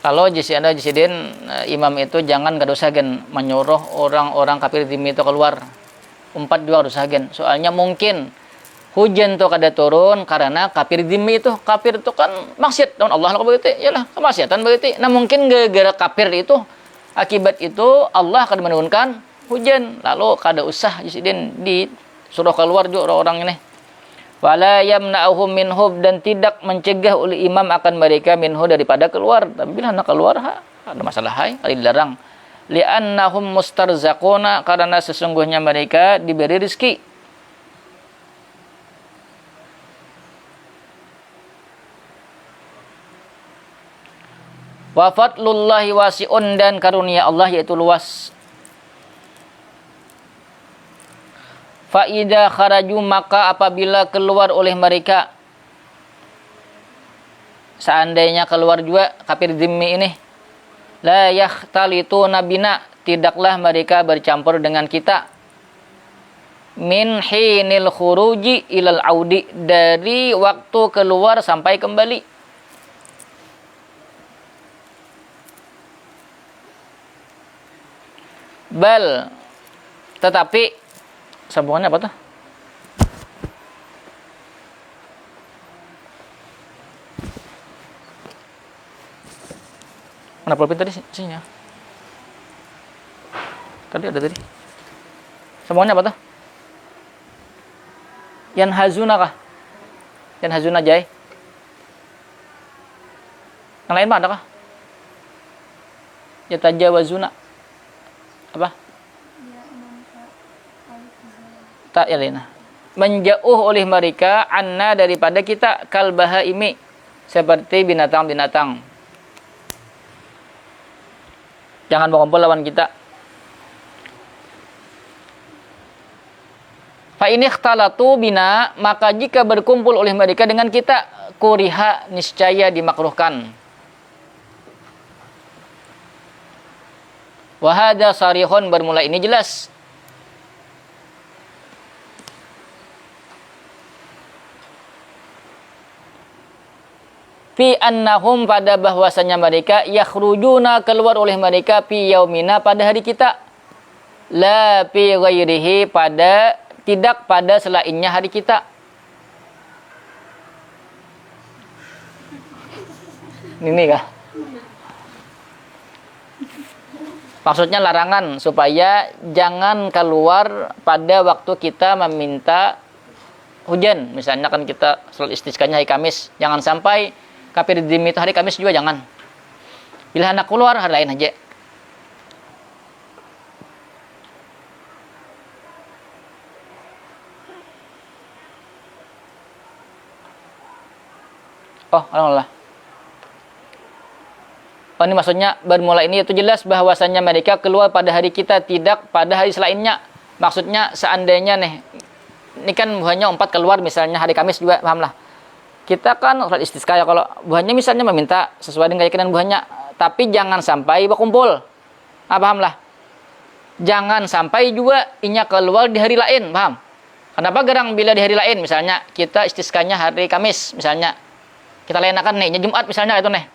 Kalau jisidin imam itu jangan kadosagen menyuruh orang-orang kafir zimmi itu keluar. Umpat dua kadosagen. Soalnya mungkin hujan tuh kada turun karena kafir zimmi itu, kafir itu kan maksiat dan Allah lah begitu. Yalah, kemaksiatan begitu. Nah, mungkin gara-gara kafir itu, akibat itu Allah akan menurunkan hujan. Lalu kada usah jisidin disuruh keluar juga orang-orang ini. Wala yamna'uhum minhub, dan tidak mencegah oleh imam akan mereka minhu, daripada keluar. Tapi bila nak keluar ada masalah hai, kali dilarang. Li'annahum mustarzaquna, karena sesungguhnya mereka diberi rezeki. Wa fadlullahi wasi'un, dan karunia Allah yaitu luas. Fa'idha kharaju, maka apabila keluar oleh mereka, seandainya keluar juga kafir zimmi ini, la yakhtalituna bina, tidaklah mereka bercampur dengan kita, min hinil khuruji ilal audi, dari waktu keluar sampai kembali. Bal, tetapi sambungannya apa tuh? Mana pulpen tadi sini ya? Tadi ada tadi. Sambungannya apa tuh? Yan hazuna kah? Yan hazuna jai. Yang lain mah ada kah? Yatajawazuna. Apa? Tak ya lena. Menjauh oleh mereka anna, daripada kita, kal bahaimi, seperti binatang-binatang. Jangan berkumpul lawan kita. Fa in ikhtalatu bina, maka jika berkumpul oleh mereka dengan kita, kuriha, niscaya dimakruhkan. Wa hadza sarihun, bermula ini jelas. Fi annahum, pada bahwasanya mereka, yakhrujuna, keluar oleh mereka, fi yaumina, pada hari kita, la fi ghairihi, pada, tidak pada selainnya hari kita. Ini kah? Maksudnya larangan supaya jangan keluar pada waktu kita meminta hujan. Misalnya kan kita salat istisqanya hari Kamis, jangan sampai kafir zimmi itu hari Kamis juga jangan. Bila hendak keluar hari lain aja. Oh, alhamdulillah. Oh, ini maksudnya bermula ini itu jelas bahwasannya mereka keluar pada hari kita, tidak pada hari selainnya. Maksudnya seandainya nih, ini kan buahnya 4 keluar misalnya hari Kamis juga, pahamlah. Kita kan salat istisqa ya, kalau buahnya misalnya meminta sesuai dengan keyakinan buahnya, tapi jangan sampai berkumpul. Pahamlah. Jangan sampai juga inya keluar di hari lain, paham? Kenapa gerang bila di hari lain? Misalnya kita istiskanya hari Kamis, misalnya kita lainakan nih, Jumat misalnya itu nih.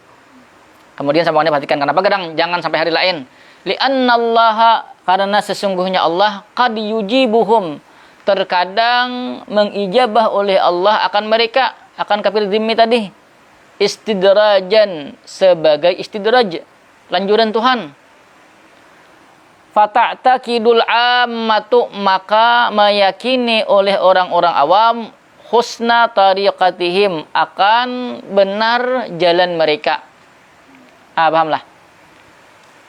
Kemudian sama perhatikan kenapa gerang jangan sampai hari lain. Li'annallaha, karena sesungguhnya Allah qad yujibuhum, terkadang mengijabah oleh Allah akan mereka, akan kafir zimmi tadi, istidrajan, sebagai istidraj, lanjuran Tuhan. Fata'taqidul ammatu, maka meyakini oleh orang-orang awam husna tariqatihim, akan benar jalan mereka. Pahamlah.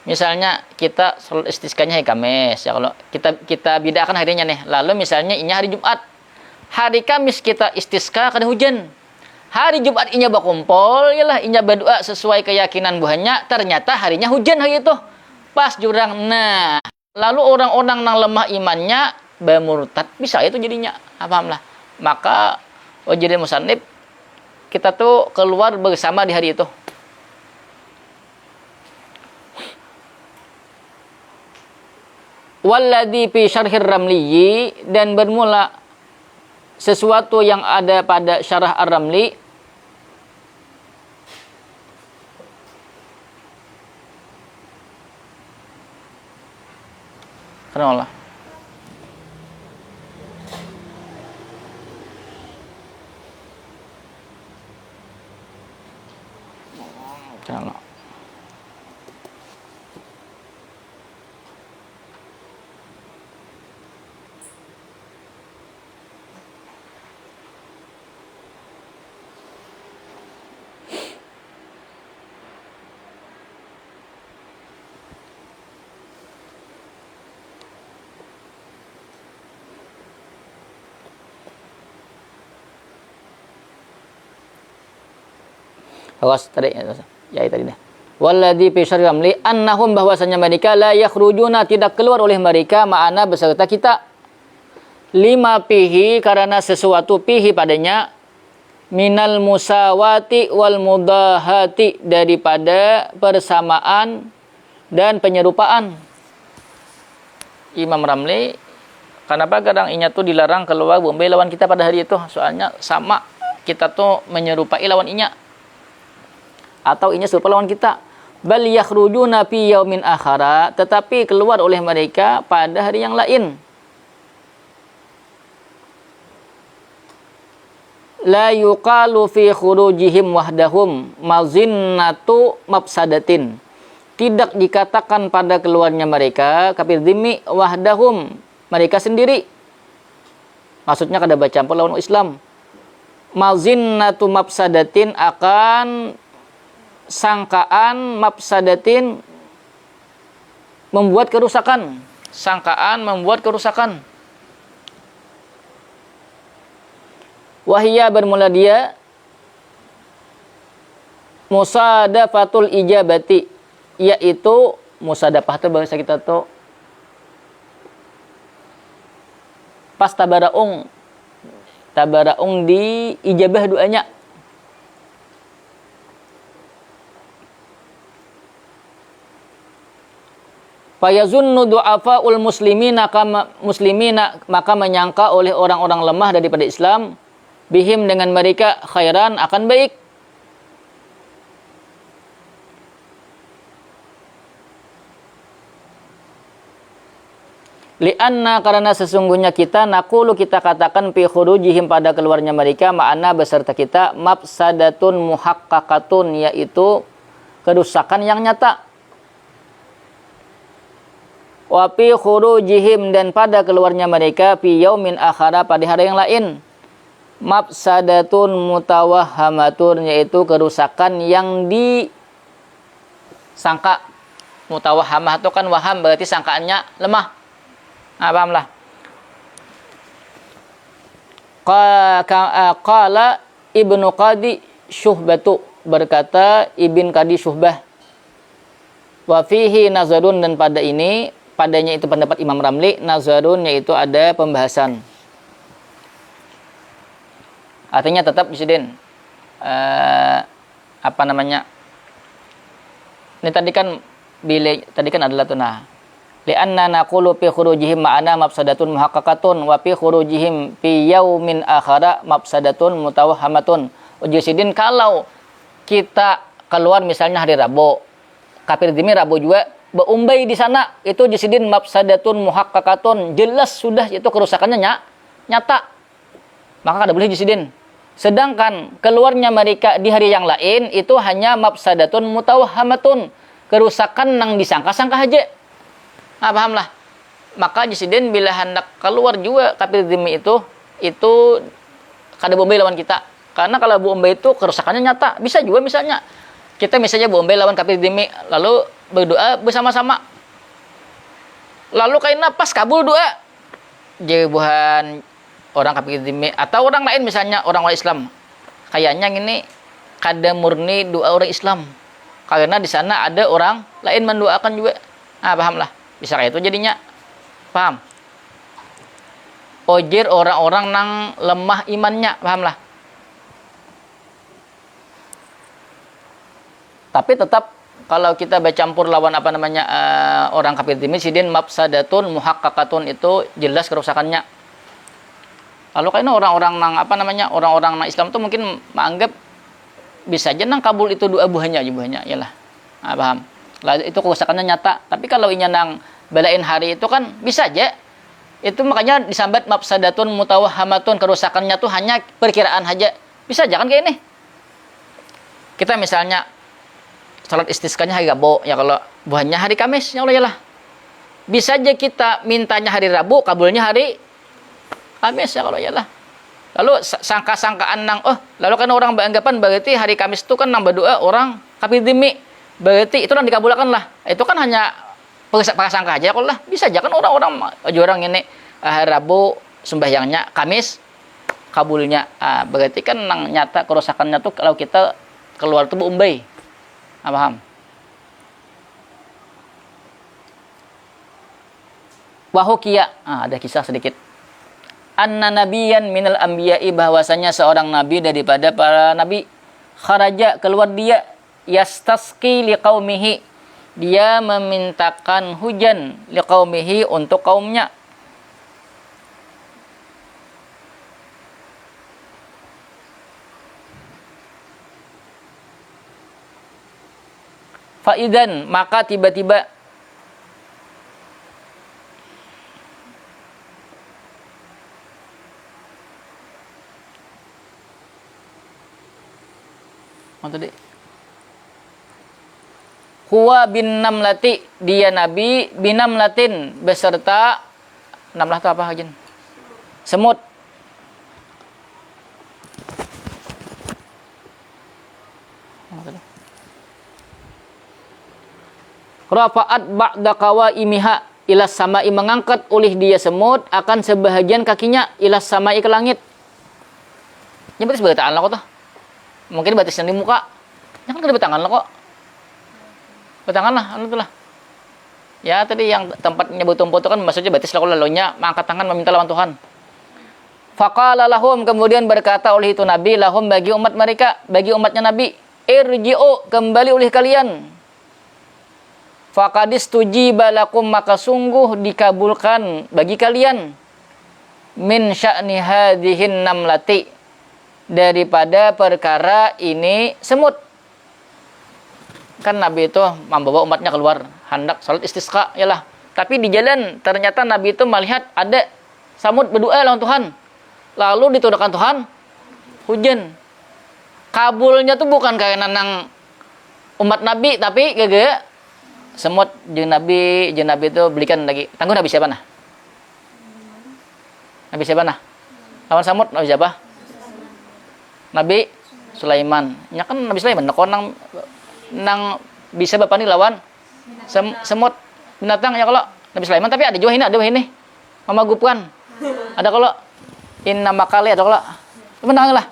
Misalnya kita sholat istisqanya hari Kamis, ya kalau kita bedakan harinya nih. Lalu misalnya ini hari Jumat. Hari Kamis kita istisqa karena hujan. Hari Jumat inya berkumpul, yalah inya berdoa sesuai keyakinan buahnya, ternyata harinya hujan hari itu. Pas jurang. Nah, lalu orang-orang yang lemah imannya bermurtad, bisa itu jadinya. Pahamlah. Maka jadi musannif, kita tuh keluar bersama di hari itu. Walladzi fi syarhir ramliyi, dan bermula sesuatu yang ada pada syarah ar-ramli. Karena Allah. Karena Allah. Awas tadi ya tadi dah. Walladzi fi syarri ramli annahum, bahwasanya mereka la yakhrujuna, tidak keluar oleh mereka, ma'ana beserta kita, lima pihi, karena sesuatu pihi padanya, minal musawati wal mudahati, daripada persamaan dan penyerupaan. Imam Ramli, kenapa kadang inya tuh dilarang keluar Bombay lawan kita pada hari itu? Soalnya sama, kita tuh menyerupai lawan inya, atau inya serupa lawan kita. Bal yakhrujuna fi yaumin akhara, tetapi keluar oleh mereka pada hari yang lain. La yuqalu fi khurujihim wahdahum mazinnatu mafsadatin, tidak dikatakan pada keluarnya mereka kafir dzimmi wahdahum, mereka sendiri. Maksudnya kada bercampur lawan Islam. Mazinnatu mafsadatin, akan sangkaan, mafsadatin, membuat kerusakan. Sangkaan membuat kerusakan. Wahia, bermula dia, musadafatul ijabati, yaitu musadafah itu bahasa kita tuh pas tabaraung di ijabah doanya. Fayazunnu du'afaul muslimina maka menyangka oleh orang-orang lemah daripada Islam, bihim, dengan mereka, khairan, akan baik. Lianna, karena sesungguhnya kita, naqulu, kita katakan, fi khurujihim, pada keluarnya mereka, ma'ana beserta kita, mafsadatun muhaqqaqatun, yaitu kerusakan yang nyata. Wa fi khurujihim, dan pada keluarnya mereka, fi yaumin akhara, pada hari yang lain, mafsadatun mutawahhamatun, yaitu kerusakan yang disangka. Mutawahhamah itu kan waham, berarti sangkaannya lemah. Nah, pahamlah. Qala Ibnu Qadi Syuhbatu, berkata Ibn Qadi Syuhbah, wa fihi nazarun, dan padanya itu pendapat Imam Ramli, nazarun, yaitu ada pembahasan. Artinya tetap disiden. Apa namanya? Ini tadi kan adalah tunah. li'anna naqulu fi khurujihim ma'ana mafsadatun muhaqqaqatun wa fi khurujihim fi yaumin akhara mafsadatun mutawahhamatun. Uji sidin, kalau kita keluar misalnya hari Rabu, kafir dimi Rabu juga beumbai di sana, itu uji sidin mafsadatun muhaqqaqatun, jelas sudah itu kerusakannya nyata, maka kada boleh uji sidin. Sedangkan keluarnya mereka di hari yang lain itu hanya mafsadatun mutawahhamatun, kerusakan nang disangka-sangka aja. Pahamlah. Maka Jesiden bila hendak keluar juga kafir dimi itu kada Bombay lawan kita. Karena kalau Bombay itu kerusakannya nyata. Bisa juga misalnya kita misalnya Bombay lawan kafir dimi, lalu berdoa bersama-sama. Lalu kayaknya pas kabul doa, jauhan orang kafir dimi atau orang lain misalnya orang Islam. Kayaknya ini kada murni doa orang Islam. Karena di sana ada orang lain mendoakan juga. Pahamlah. Bisa kayak itu jadinya. Paham? Ojir orang-orang nang lemah imannya. Pahamlah. Tapi tetap kalau kita bercampur lawan orang kafir dimi sidin mafsadatun muhaqqaqatun, itu jelas kerusakannya. Lalu kayaknya orang-orang nang orang-orang nang Islam itu mungkin menganggap bisa aja nang kabul itu doa buahnya iyalah. Paham? Lalu itu kerusakannya nyata. Tapi kalau inya nang belain hari itu kan bisa aja. Itu makanya disambat mafsadatun mutawahhamatun, kerusakannya tuh hanya perkiraan aja. Bisa aja kan kayak ini. Kita misalnya salat istisqanya hari Rabu, ya kalau buahnya hari Kamis, ya Allah yalah. Bisa aja kita mintanya hari Rabu, kabulnya hari Kamis, ya kalau yalah. Lalu sangka-sangkaan nang lalu kan orang beranggapan berarti hari Kamis itu kan nang berdoa orang kafir dimi. Berarti itu kan dikabulkan lah. Itu kan hanya prasangka aja kalau lah. Bisa aja kan orang ini hari Rabu sembahyangnya, Kamis kabulnya. Berarti kan nang nyata kerusakannya tuh kalau kita keluar tuh Bombay. Paham? Wahukia, ada kisah sedikit. Anna nabiyan minal anbiya'i, bahwasanya seorang nabi daripada para nabi, kharaja, keluar dia, yastasqi liqaumihi, dia memintakan hujan liqaumihi, untuk kaumnya. Faidan, maka tiba-tiba tadi huwa bin namlati, dia nabi bin namlatin, beserta namlah itu apa hajin? Semut. Rafa'at ba'da qawaimiha ila samai, mengangkat oleh dia semut akan sebahagian kakinya ila samai, ke langit. Ini berarti sebagai tangan lah kok tuh. Mungkin batisnya di muka. Ya kan ada tangan lah kok. Bertangan lah, itulah. Ya tadi yang tempatnya bertumpu itu kan maksudnya batis lah, lalunya mengangkat tangan meminta lawan Tuhan. Faqala lahum, kemudian berkata oleh itu nabi lahum, bagi umat mereka, bagi umatnya nabi, irji'u, kembali oleh kalian. Faqadis tujiba lakum, maka sungguh dikabulkan bagi kalian, min sya'ni hadhihin namlati, daripada perkara ini semut. Kan Nabi itu membawa umatnya keluar hendak salat istisqa, yalah. Tapi di jalan ternyata Nabi itu melihat ada semut berdoa lawan Tuhan. Lalu diturunkan Tuhan hujan. Kabulnya tuh bukan karena nang umat Nabi, tapi gara-gara semut. Jeung Nabi itu belikan lagi. Tangguh Nabi siapa nah? Nabi siapa nah? Lawan semut Nabi siapa? Nabi Sulaiman. Ya kan Nabi Sulaiman nang bisa bapak ini lawan semut binatang, ya kalau Nabi Sulaiman. Tapi ada juga ini memagupkan. Ada kalau inna makali, ada kalau menang lah.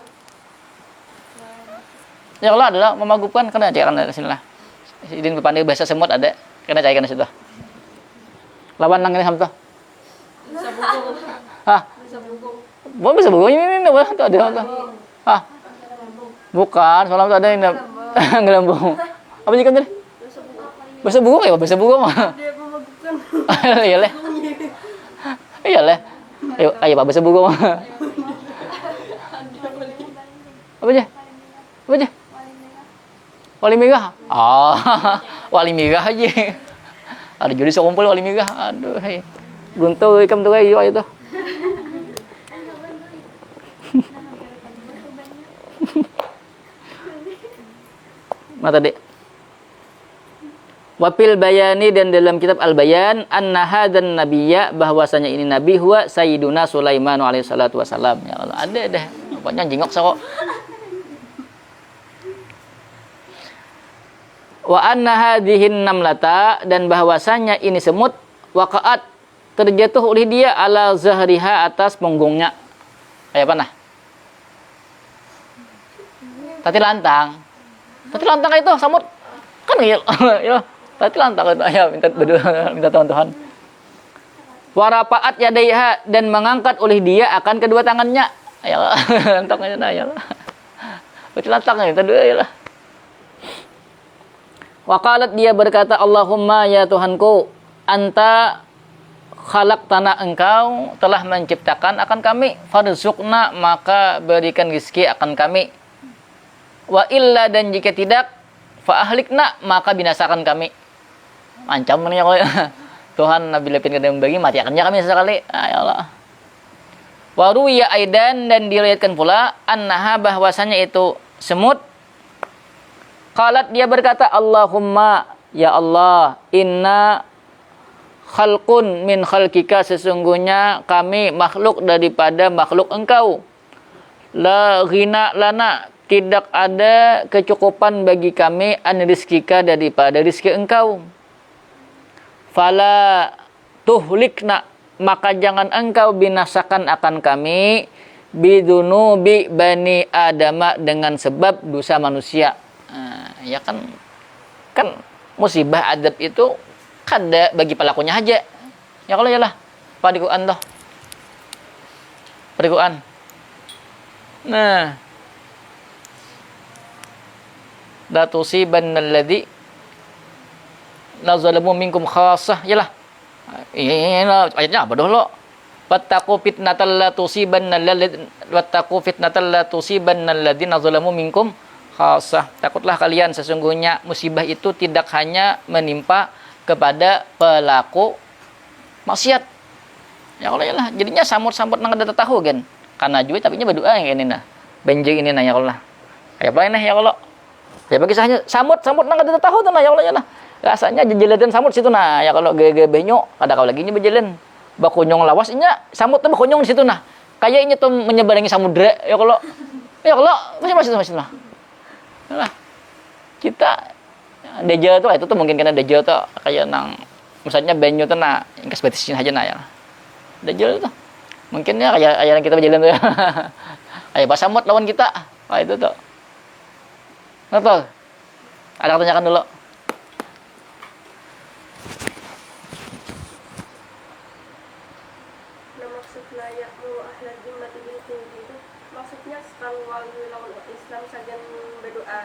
Ya kalau adalah memagupkan, karena cairan dari sini lah. Idin bapak ini bahasa semut ada, karena cairan di situ. Lawan nang ini sama tuh. Boleh bisa buku ini tuh ada. Bukan, soalnya tuh ada yang ngelambung. Apa sih kan tadi? Bahasa buku ya, bahasa buku mah. Iya lah. Iya lah. Ayo Pak bahasa buku. Apa aja? Apa aja? Wali Megah. Oh, Wali Megah aja. Ada judi sekumpul Wali Megah. Aduh, hey. Guntur ikam tuh kayak itu. Mana tadi? Wafil bayani dan dalam kitab Al-Bayan anna hadan nabiyya bahwasanya ini nabi huwa sayyiduna Sulaiman alaihi salatu wasalam. Ya Allah, ada dah. Pokoknya jingok sok. Wa anna hadhihin namlata dan bahwasanya ini semut waqa'at terjatuh oleh dia ala zahriha atas punggungnya. Kayak apa nah? Tati lantang. Tati lantang itu semut. Kan ya. Ya. Tati lantang itu ayo minta berdoa minta Tuhan. Warapaat yadaiha dan mengangkat oleh dia akan kedua tangannya. Ayo lantang aja nah ya. Tati lantang minta doa ya lah. Waqalat dia berkata, Allahumma ya Tuhanku, anta khalaqtana engkau telah menciptakan akan kami, farzuqna maka berikan rezeki akan kami. Wa illa dan jika tidak, fa ahlikna maka binasakan kami. Ancam ya kalau Tuhan Nabi lepin kadang bagi mati akannya kami sesekali. Ya Allah. Wa ruwiya aidan dan diriwayatkan pula annaha bahwasanya itu semut. Qalat dia berkata, Allahumma ya Allah, inna khalqun min khalqika sesungguhnya kami makhluk daripada makhluk engkau. La ghina lana tidak ada kecukupan bagi kami an rizkika daripada rizki engkau. Fala tuhlikna maka jangan engkau binasakan akan kami bidunubi bani adama dengan sebab dosa manusia. Ya kan musibah adab itu kada bagi pelakunya aja. Ya kalau yalah padikuan toh. Padikuan. Nah. La tusibanna alladhi nazalamu minkum khassah. Yalah. Iya ayatnya apa dulu? Wattaqu fitnatal la tusibanna alladhi wattaqu fitnatal la tusibanna alladhina zalamu minkum khasah. Takutlah kalian sesungguhnya musibah itu tidak hanya menimpa kepada pelaku maksiat. Ya Allah ya lah. Jadinya samut-samut nang ada tahu kan. Karena juga tapi nya berdoa yang ini nah. Benjing ini nah ya Allah. Kayak apa ini ya Allah. Ya bagi kisahnya samut-samut nang ada tahu tuh nah ya Allah ya lah. Rasanya jejeledan samut situ nah. Ya kalau gege benyo ada kau lagi nya bejelen. Bakunyong lawasnya samut tuh bakunyong di situ nah. Kayaknya tuh menyeberangi samudra ya kalau. Ya Allah masih lah. Nah, kita Dajjal tuh itu tuh mungkin karena Dajjal tuh kayak nang misalnya banyu tuh nah ingkas batisin aja nah ya. Dajjal itu mungkin ya kayak kita berjalan tuh ya. Kayak basamut lawan kita. Ah itu tuh. Betul. Ada tanyakan dulu. Maksudnya ya ahlal zimmati bil tinggi itu maksudnya kalau lawan Islam saja berdoa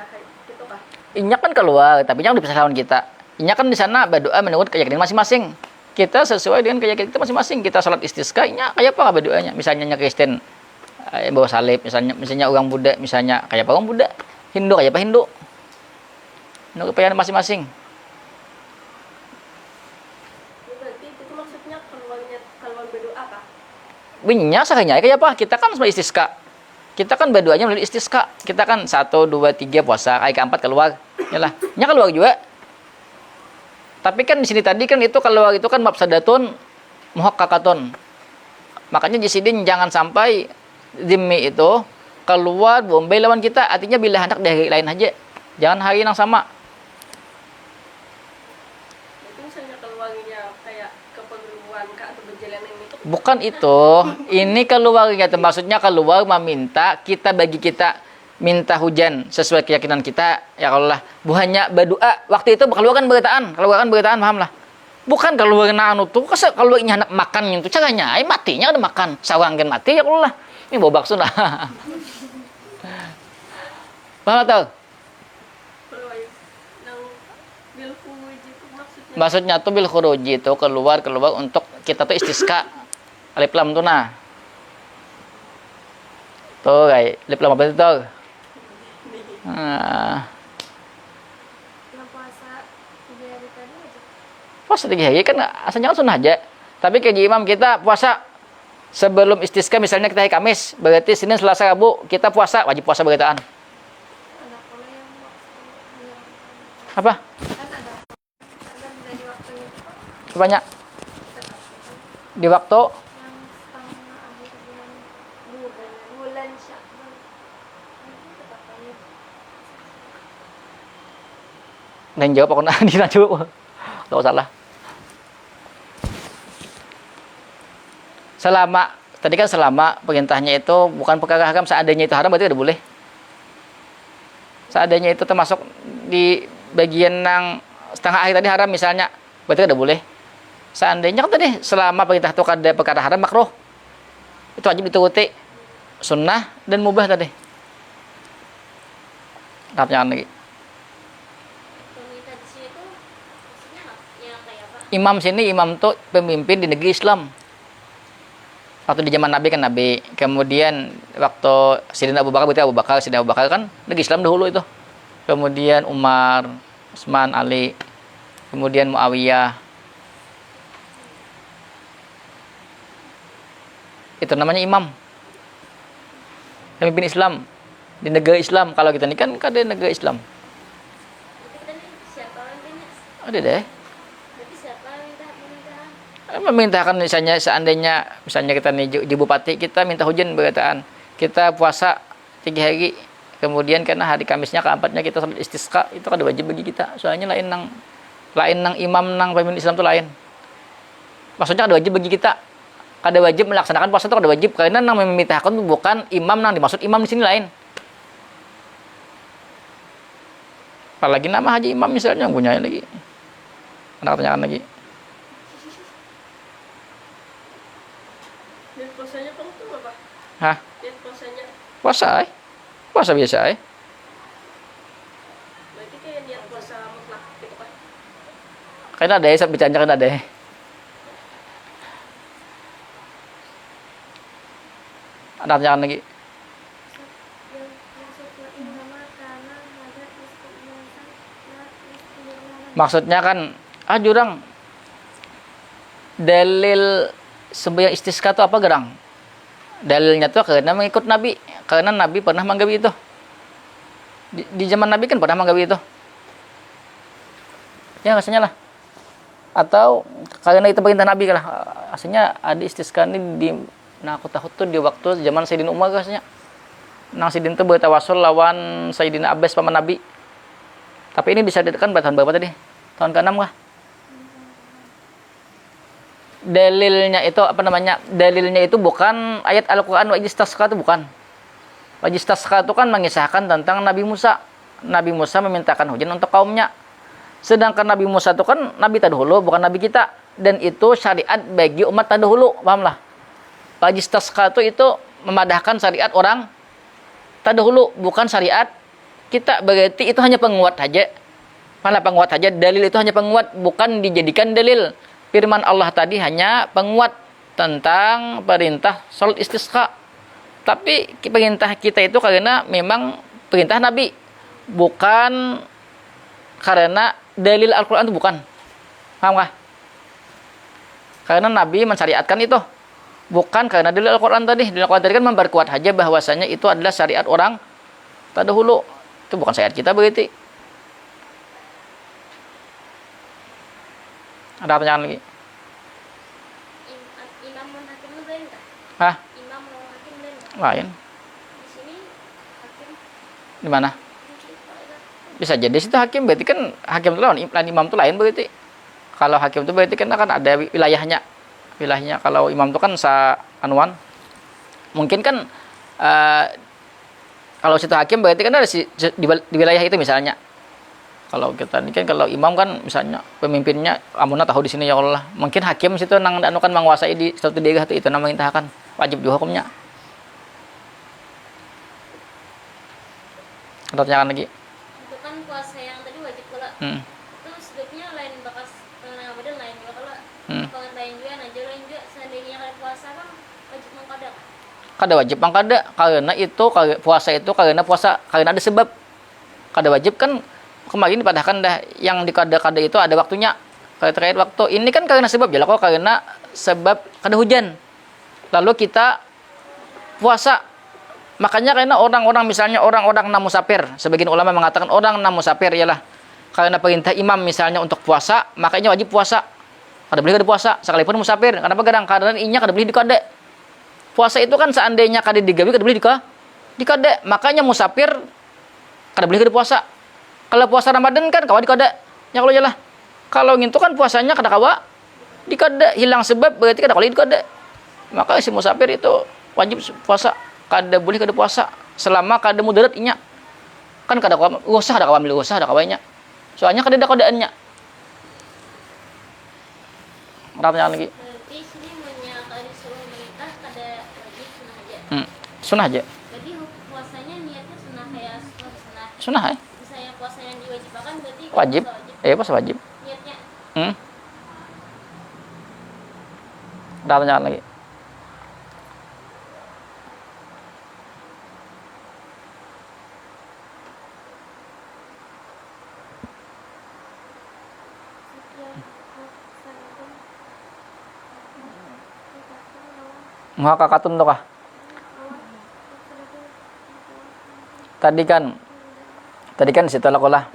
gitu kah? Inya kan keluar, tapi jangan dipisah lawan kita. Inya kan di sana berdoa menurut keyakinan masing-masing. Kita sesuai dengan keyakinan kita masing-masing. Kita sholat istisqa, inya kayak apa berdoanya? Misalnya Kristen bawa salib, misalnya orang Buddha, misalnya kayak apa orang Buddha, Hindu kayak apa Hindu. Menurut keyakinan masing-masing. Berarti itu maksudnya keluar berdoa kah? Binya sakanya kayak apa? Kita kan sebagai istisqa. Kita kan berdoanya melalui istisqa. Kita kan 1, 2, 3 puasa, ayat keempat keluar. Yalah, nya keluar juga. Tapi kan di sini tadi kan itu keluar itu kan mafsadatun muhaqqaqatun. Makanya di sini jangan sampai zimmi itu keluar bombay lawan kita. Artinya bila hendak dari lain aja. Jangan hari yang sama. Itu misalnya keluarnya kayak keperluan kah atau berjalan itu? Bukan itu. Ini keluarnya maksudnya keluar meminta kita bagi kita minta hujan sesuai keyakinan kita ya Allah buahnya berdoa waktu itu keluarkan beritaan paham lah bukan keluar anu tuh kalau ini anak makan itu caranya matinya udah makan sawangkan mati ya Allah ini bawa bakso lah paham tak Maksudnya tuh bil khuruji itu keluar untuk kita tuh istisqa. Alif lam tuh nah. Tuh kayak alif lam apa itu tuh? Nah, Yang puasa 3 hari tadi aja. puasa 3 hari kan asalnya kan sunnah aja. Tapi kayak imam kita puasa sebelum istisqa misalnya kita hari Kamis, berarti Senin, Selasa, Rabu kita puasa, wajib puasa bergetaan. Ada pola yang waktu yang Apa? kan ada dari waktunya itu Pak. Banyak Tetap di waktu yang setengah akhir bulan Syakban. Itu tetap aja. dan jawab aku nanti jawab. Enggak salah. Selama tadi kan selama perintahnya itu bukan perkara haram, seandainya itu haram berarti udah boleh. Seandainya itu termasuk di bagian yang setengah akhir tadi haram misalnya, berarti udah boleh. Seandainya kan tadi selama perintah itu ada perkara haram makruh, itu wajib dituruti, sunnah dan mubah tadi. Pertanyaan lagi. Pemerintah di sini tuh maksudnya yang kayak apa? Imam sini imam tuh pemimpin di negeri Islam. Waktu di zaman Nabi kan Nabi, kemudian waktu Sidina Abu Bakar berarti Abu Bakar, Sidina Abu Bakar kan negeri Islam dahulu itu. Kemudian Umar, Utsman, Ali, kemudian Muawiyah. Itu namanya imam. Pemimpin Islam di negara Islam. Kalau kita ini kan di negara Islam. Berarti kita nih siapa pemimpinnya? Ada deh. Berarti siapa pemerintahan? Memintakan misalnya misalnya kita nih di bupati kita minta hujan berkataan kita puasa 3 hari kemudian karena hari Kamisnya keempatnya kita salat istisqa itu kan wajib bagi kita soalnya lain nang imam nang pemimpin Islam itu lain maksudnya ada wajib bagi kita ada wajib melaksanakan puasa itu ada wajib karena nang memintakan itu bukan imam nang dimaksud imam di sini lain apalagi nama haji imam misalnya punya lagi anak tanyakan lagi. Dan puasanya kamu tuh apa? Hah? Dan puasanya Puasa biasa berarti kayak niat puasa mutlak gitu kan? Kayaknya ada ya, bercanda kan ada ya. Ada pertanyaan lagi. Yang maksudnya inama karena ada istighfar la istighfar. Maksudnya kan, jurang. Dalil sembahyang istisqa itu apa gerang? Dalilnya tuh karena mengikut Nabi. Karena Nabi pernah menggawi itu. Di zaman Nabi kan pernah menggawi itu. Ya rasanya lah. Atau karena itu perintah Nabi lah. Aslinya ada istisqa ini di aku tahu tuh di waktu zaman Sayyidina Umar rasanya. Nang Sayyidina itu bertawasul lawan Sayyidina Abbas paman Nabi. Tapi ini bisa ditekan pada tahun berapa tadi? Tahun ke-6 kah? Dalilnya itu apa namanya? Dalilnya itu bukan ayat Al-Qur'an wa istasqa itu bukan. Wa istasqa itu kan mengisahkan tentang Nabi Musa. Nabi Musa memintakan hujan untuk kaumnya. Sedangkan Nabi Musa itu kan nabi terdahulu bukan nabi kita dan itu syariat bagi umat terdahulu, pahamlah. Wa istasqa itu memadahkan syariat orang terdahulu bukan syariat kita, berarti itu hanya penguat saja. Mana penguat saja, dalil itu hanya penguat, bukan dijadikan dalil. Firman Allah tadi hanya penguat tentang perintah salat istisqa. Tapi perintah kita itu karena memang perintah Nabi, bukan karena dalil Al-Quran itu bukan. Paham kah? Karena Nabi mensyariatkan itu, bukan karena dalil Al-Quran tadi. Dalil Al-Quran tadi kan memperkuat saja bahwasanya itu adalah syariat orang terdahulu. Itu bukan syariat kita berarti. Ada pertanyaan lagi? Imam dan hakim itu lain nggak? Hah? Imam dan hakim lain nggak? Lain. Di sini hakim Di mana? Bisa jadi situ hakim, berarti kan hakim itu lain, imam itu lain berarti. Kalau hakim itu berarti kan akan ada wilayahnya. Wilayahnya kalau imam itu kan anuan. Mungkin kan kalau situ hakim berarti kan ada di wilayah itu misalnya. Kalau kita ini kan kalau imam kan misalnya pemimpinnya amuna tahu di sini ya Allah. Mungkin hakim situ nang anu kan menguasai di suatu daerah itu namanya intahkan wajib juga hukumnya. Ada pertanyaan lagi? itu kan puasa yang tadi wajib pula. Itu sebetulnya lain bakas puasa kan wajib mengkodok. Kada wajib mangkada karena itu puasa itu karena ada sebab. Kada wajib kan kemarin padahkan dah yang dikada-kada itu ada waktunya. Kalau terkait waktu ini kan karena sebab ya kok karena sebab kada hujan. Lalu kita puasa. Makanya karena orang-orang misalnya orang-orang nam musafir, sebagian ulama mengatakan orang nam musafir ialah karena perintah imam misalnya untuk puasa, makanya wajib puasa. Kada boleh kada puasa sekalipun musafir. Kenapa kadang karena inya kada boleh dikade. Puasa itu kan seandainya kada digawi kada boleh dikade. Makanya musafir kada boleh kada puasa. Kalau puasa Ramadan kan kawa dikade. Ya kalau jelah. Kalau ngintu kan puasanya kada kawa dikade, hilang sebab berarti kada boleh dikade. Maka si musafir itu wajib puasa. Kada boleh kada puasa selama kada mudarat inya. Kan kada kawa usah kada kawa ambil usah kada kawanya. Soalnya kada ada kodaannya. Pertanyaan lagi. Berarti sini kalau disuruh menikah kada wajib sunah aja. Sunah aja. Berarti puasanya niatnya sunah kayak sunah. Sunah ya? Misalnya puasa yang diwajibkan berarti Wajib. puasa Puasa wajib. Niatnya. Pertanyaan lagi. Muhakakatun tuh kah? Tadi kan setelah kolah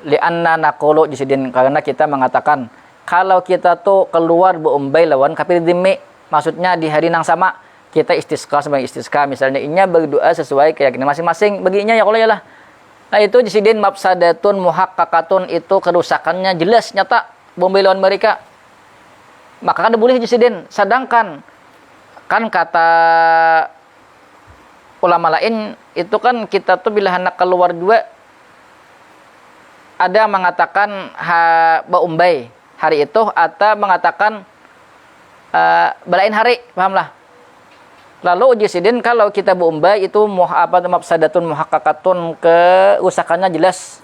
li'anna naqulu jisidin karena kita mengatakan kalau kita tuh keluar beumbai lawan kafir dhimmi, maksudnya di hari yang sama kita istisqa sebagai istisqa misalnya inya berdoa sesuai keyakinan masing-masing baginya ya kalau yalah. Nah itu jisidin mafsadatun muhaqqaqatun itu kerusakannya jelas nyata beumbai lawan mereka. Maka kada boleh jisidin sedangkan kan kata ulama lain itu kan kita tuh bila hendak keluar dua ada mengatakan baumbai hari itu atau mengatakan belain hari pahamlah. Lalu ujisidin kalau kita baumbai itu mafsadatun muhaqqaqatun kerusakannya jelas.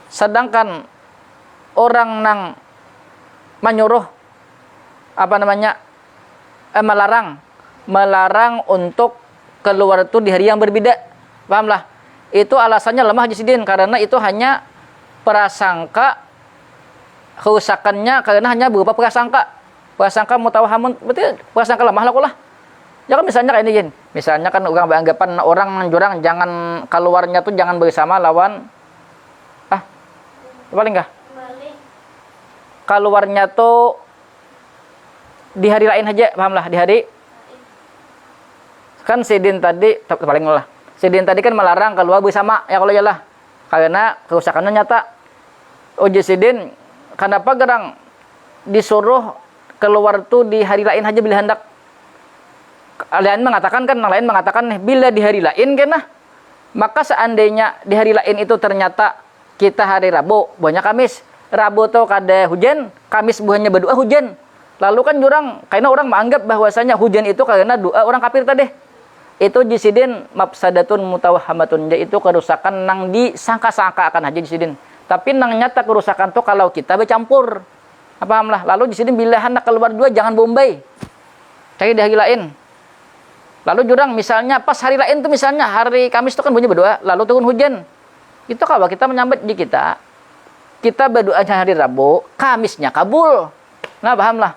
Sedangkan orang nang menyuruh melarang untuk keluar itu di hari yang berbeda. Pahamlah? Itu alasannya lemah jisidin karena itu hanya prasangka kerusakannya karena hanya berupa prasangka. Prasangka mutawahamun berarti prasangka lemah lah. Ya kan misalnya kayak ini misalnya kan orang beranggapan orang jurang jangan keluarnya tuh jangan bersama lawan paling enggak? Keluarnya tuh di hari lain aja, pahamlah di hari kan sidin tadi paling lah. Sidin tadi kan melarang keluar bersama ya kalau yalah karena kerusakannya nyata. Uji sidin kenapa gerang disuruh keluar tuh di hari lain aja bila hendak. Lain mengatakan bila di hari lain kena maka seandainya di hari lain itu ternyata kita hari Rabu banyak Kamis. Rabu tuh kada hujan, Kamis buahnya berdoa hujan. Lalu kan karena orang menganggap bahwasanya hujan itu karena doa orang kafir tadi. Itu jisidin mafsadatun mutawahhamatun, yaitu kerusakan nang disangka-sangka akan haji jisidin. Tapi nang nyata kerusakan tuh kalau kita bercampur. Pahamlah. Lalu jisidin bila hendak keluar dua jangan bombay. Cari di hari lain. Lalu misalnya pas hari lain tuh misalnya hari Kamis tuh kan bunyi berdoa, lalu turun hujan. Itu kalau kita menyambut di kita berdoa hari Rabu, Kamisnya kabul. Nah, pahamlah.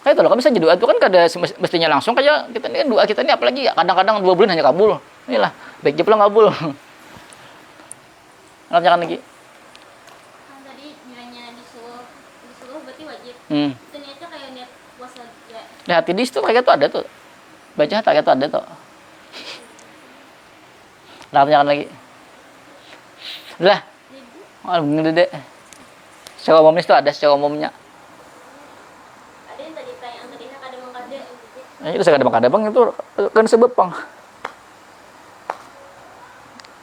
Kayak itu loh, kan bisa jadi doa itu kan kada mestinya langsung kayak kita ini doa kita ini apalagi ya kadang-kadang 2 bulan hanya kabul. Inilah, baik pulang kabul. Lanjutkan lagi. Kan tadi nilainya disuruh berarti wajib. Itu niatnya kayak niat puasa ya. Di hati di situ kayak itu ada tuh. Baca kayak itu ada tuh. Lanjutkan lagi. Udah. Begini deh. Secara umumnya itu ada secara umumnya. Ada yang tadi kada mengkade. Itu saya kada bang itu kan sebab bang.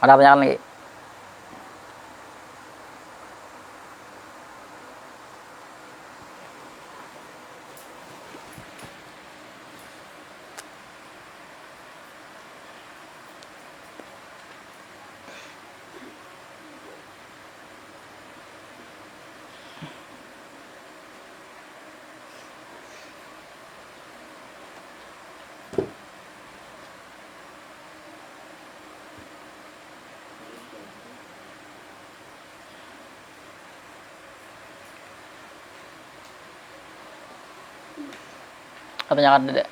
Ada pertanyaan lagi. Apa tanyakan Dede?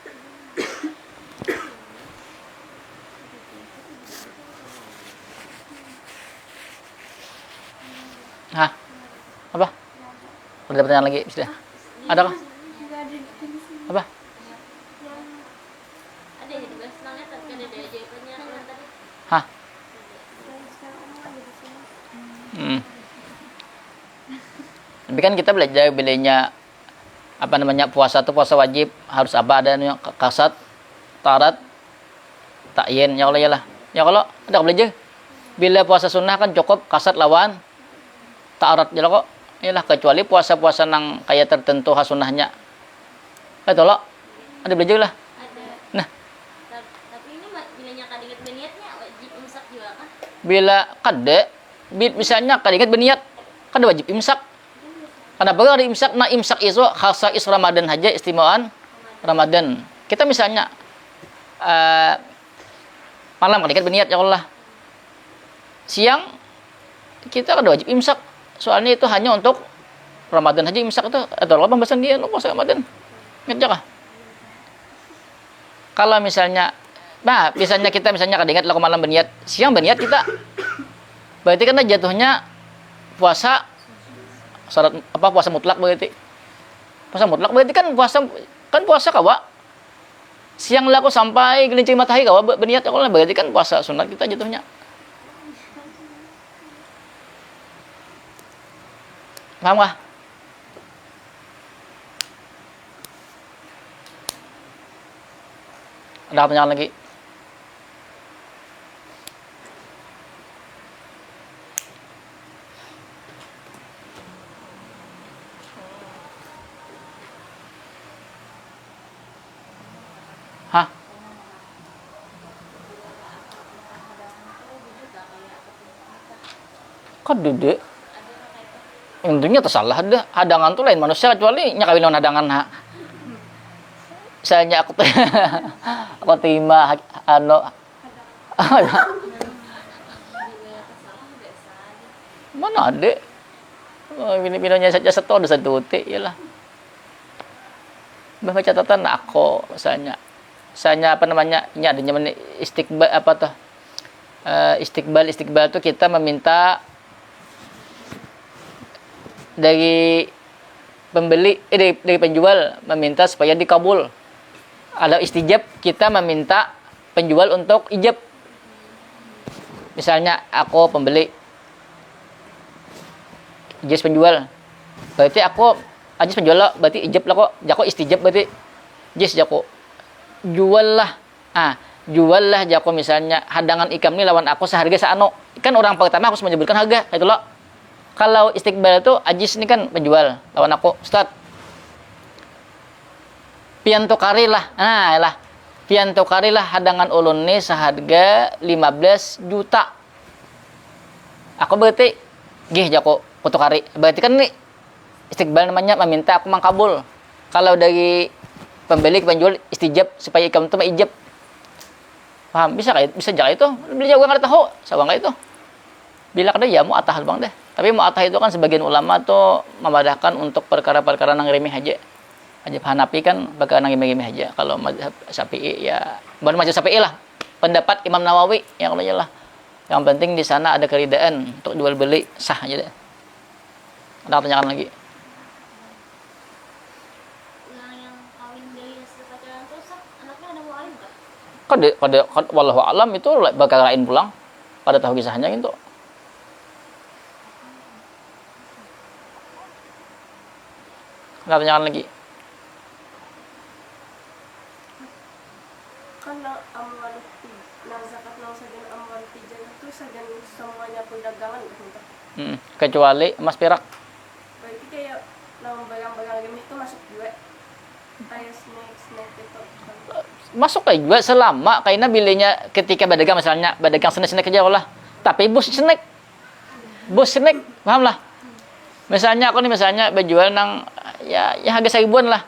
Hah? Apa? Ada pertanyaan lagi? Sudah. Ada kah? Apa? Ada yang dibahas nangnya tapi ada jawabannya yang tadi. Hah? Tapi kan kita belajar bedanya apa namanya puasa itu puasa wajib harus apa ada yang kasat, tarat, takyin ya Allah ya lah. Ya kalau ada belajar bila puasa sunnah kan cukup kasat lawan tarat ya kok. Yalah kecuali puasa-puasa nang kayak tertentu sunnahnya. Betul lo? Ada belajar lah. Ada. Nah, Tapi ini bilanya kadinget beniatnya wajib imsak juga kan? bila kade misalnya kadingat berniat kada wajib imsak. Kenapa ada imsak? Nah imsak itu khasa is Ramadan aja istimewaan Ramadan. Kita misalnya malam kadingat berniat ya Allah. Siang kita kada wajib imsak. Soalnya itu hanya untuk Ramadan aja imsak itu atau apa pembahasan dia lo puasa Ramadan. Ngerti kah? Kalau misalnya misalnya kita kadingat laku malam berniat, siang berniat kita. Berarti kan jatuhnya puasa syarat apa puasa mutlak berarti. Puasa mutlak berarti kan puasa kawa. Siang laku sampai gelincir matahari kawa berniat kalau berarti kan puasa sunat kita jatuhnya. Paham kah? Ada pertanyaan lagi? Hah? Kok duduk? Intinya tersalah ada hadangan tuh lain manusia kecuali nyakawin lawan hadangan ha. Misalnya aku terima mana ada bini-bininya saja satu titik iyalah. Bah catatan aku misalnya apa namanya ini adanya istiqbal apa tuh istiqbal tuh kita meminta dari pembeli dari penjual meminta supaya dikabul. Ada istijab kita meminta penjual untuk ijab. Misalnya aku pembeli ijaz penjual. Berarti aku ajis penjual lah, berarti ijab lah kok. Jako istijab berarti ijaz jako. Jual lah. Jual lah jako misalnya hadangan ikam ini lawan aku seharga seano. Kan orang pertama harus menyebutkan harga, itu loh. Kalau istiqbal itu ajis ini kan penjual lawan aku, Ustaz. Pian tukari lah. Lah. Pian tukari lah hadangan ulun ini seharga 15 juta. Aku berarti gih jako kutukari. Berarti kan ini istiqbal namanya meminta aku mengkabul. Kalau dari pembeli ke penjual istijab supaya ikam itu ijab. Paham? Bisa kayak bisa jaga itu. Beli jago enggak tahu, sawang itu. Bila kada ya mau atah bang deh. Tapi mu'atah itu kan sebagian ulama tuh memadahkan untuk perkara-perkara nang remeh aja. Mazhab Hanafi kan perkara nang remeh aja. Kalau mazhab Syafi'i ya bukan mazhab Syafi'i lah. Pendapat Imam Nawawi yang lah. Yang penting di sana ada keridaan untuk jual beli sah aja deh. Ada pertanyaan lagi? Yang kawin dari hasil pacaran tuh anaknya ada mau alim kan? Kada wallahu alam itu perkara lain pulang. Pada tahu kisahnya gitu. Nggak pertanyaan lagi. Karena amwal nang zakat nang sajen amwal tijan itu sajen semuanya perdagangan gitu. Kecuali emas perak. Berarti kayak nang barang-barang remeh itu masuk juga. Kayak snack itu. Masuk kayak juga selama kayaknya bilenya ketika berdagang misalnya berdagang snack aja lah. Tapi bos snack, paham lah. Misalnya aku nih berjual nang ya harga 1.000-an lah.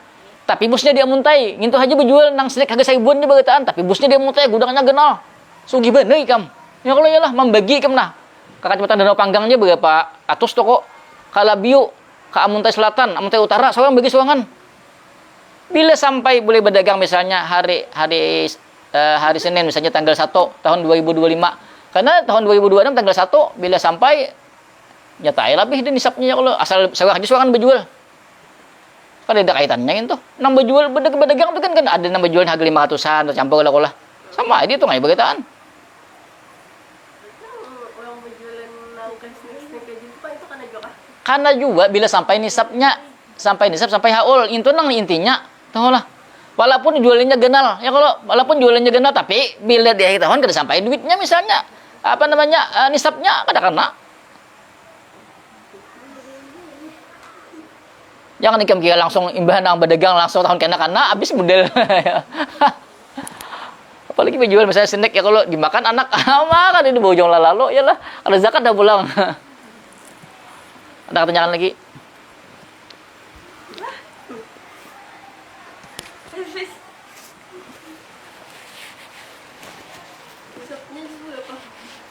Tapi busnya dia muntai. Ngintu aja berjual nang snack harga 1.000-an dia bergetaan, tapi busnya dia muntai gudangnya genal. Sugi bener ikam. Ya kalau yalah membagi ikam nah. Kakak jembatan Danau Panggangnya berapa ratus toko. Kalau bio ke Amuntai Selatan, Amuntai Utara, seorang bagi soangan. Bila sampai boleh berdagang misalnya hari Senin misalnya tanggal 1 tahun 2025. Karena tahun 2026 tanggal 1 bila sampai nyatai lebih di nisabnya ya kalau asal sewa hadis kan berjual. Kan ada kaitannya itu. Nang berjual berdagang itu kan ada nang berjual harga 500-an atau campur lah. Sama ini tuh nggak berkaitan. Orang berjualan nangka snack-snack kayak gitu Pak, itu karena juga. Karena juga bila sampai nisab sampai haul itu nang intinya tahu lah. Walaupun jualannya genal ya kalau walaupun jualannya genal tapi bila di akhir tahun kada sampai duitnya misalnya nisabnya kada kena. Jangan ikam kira langsung imbah nang berdagang langsung tahun kena habis model. Apalagi menjual misalnya snack ya kalau dimakan anak kan itu bojong lalu ya lah ada zakat dah pulang. Ada pertanyaan lagi?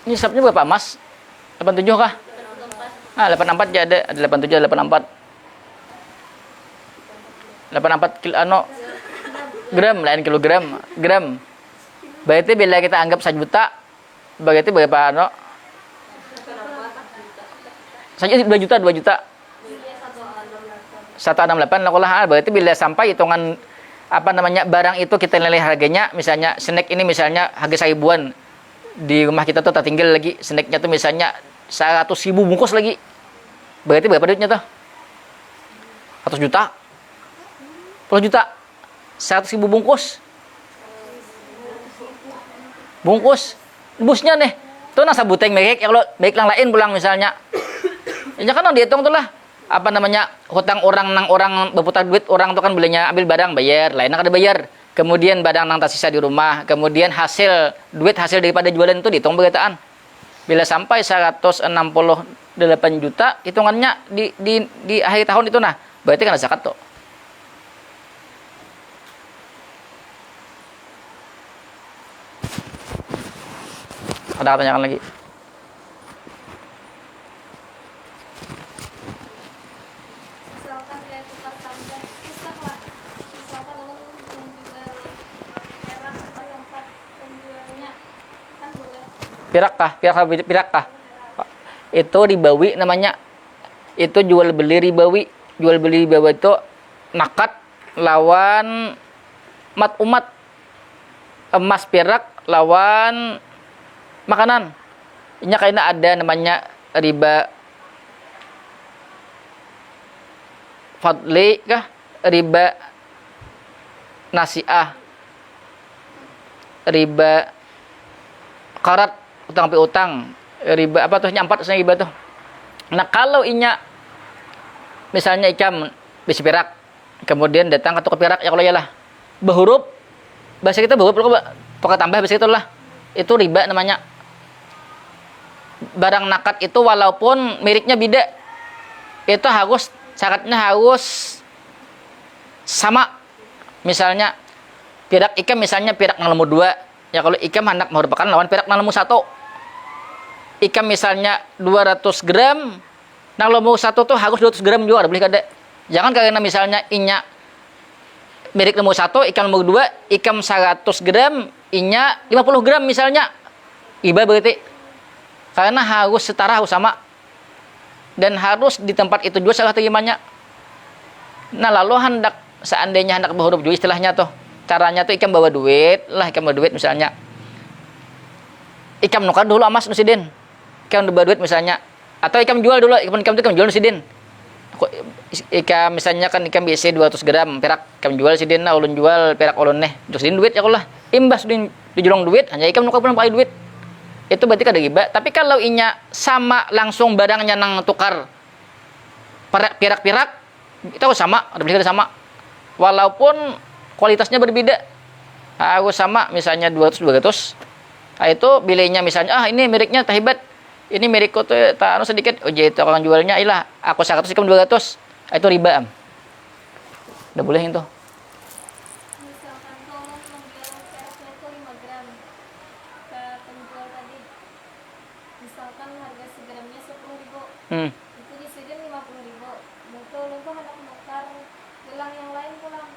Nisabnya berapa Mas? 87 kah? 84 ya ada 87 84. 84 kilo gram lain kilogram gram. Berarti bila kita anggap 1 juta berarti berapa saja 2 juta 168 lah berarti bila sampai hitungan barang itu kita nilai harganya misalnya snack ini misalnya harga 1.000-an di rumah kita tuh tertinggal lagi snacknya tuh misalnya 100.000 bungkus lagi berarti berapa duitnya tuh 100 juta 10 juta 100.000 bungkus busnya nih tuh nasa buteng merek ya kalau baik yang lain pulang misalnya ya kan dihitung tuh lah hutang orang berputar duit orang tuh kan belinya ambil barang bayar lainnya kada bayar kemudian barang nang tersisa di rumah kemudian hasil daripada jualan itu dihitung berkataan bila sampai 168 juta hitungannya di akhir tahun itu nah berarti kan zakat tuh. Ada pertanyaan lagi? Misalkan kayak tukar tambah susah lah. Misalkan lo menjual perak atau tempat penjualnya kan boleh. Pirak kah? Itu ribawi namanya. Itu jual beli ribawi. Jual beli ribawi itu nakat lawan mat umat. Emas perak lawan makanan. Ini kayaknya ada namanya riba fadli kah? Riba nasiah. Riba karat utang piutang. Riba apa tuh? 4 riba tuh. Nah, kalau inya misalnya ikam besi perak, kemudian datang ke toko perak ya kalau yalah berhuruf bahasa kita berhuruf pokoknya tambah bahasa itu lah. Itu riba namanya. Barang nakat itu walaupun meriknya beda itu syaratnya harus sama. Misalnya pirak ikam misalnya pirak nomor 2 ya kalau ikam hendak merupakan lawan pirak nomor 1 ikam misalnya 200 gram nang nomor 1 tuh harus 200 gram juga boleh kada. Jangan karena misalnya inya merek nomor 1 ikam nomor 2 ikam 100 gram inya 50 gram misalnya iba berarti karena harus setara harus sama dan harus di tempat itu juga salah terimanya. Nah lalu seandainya hendak berhuruf juga istilahnya tuh caranya tuh ikam bawa duit misalnya ikam nukar dulu amas nusidin ikam bawa duit misalnya atau ikam jual dulu ikam jual nusidin ikam misalnya kan ikam biasa 200 gram perak ikam jual sidin nah ulun jual perak ulun nih nusidin duit ya Allah imbas dijulung duit hanya ikam nukar pulang pakai duit itu berarti kada riba. Tapi kalau inya sama langsung barangnya nang tukar pirak-pirak itu sama, ada boleh sama. Walaupun kualitasnya berbeda. Harus sama misalnya 200. Nah, itu bilainya misalnya ini mereknya tahibat. Ini merekku tuh tak sedikit. Oh jadi orang jualnya ilah aku 100 ikam 200. Itu riba. Udah boleh itu. Misalkan tolong menjual peraknya itu 5 gram ke penjual tadi. Misalkan harga segramnya 10.000. Itu disediain 50.000. Betul, lu tuh hendak nukar gelang yang lain pulang.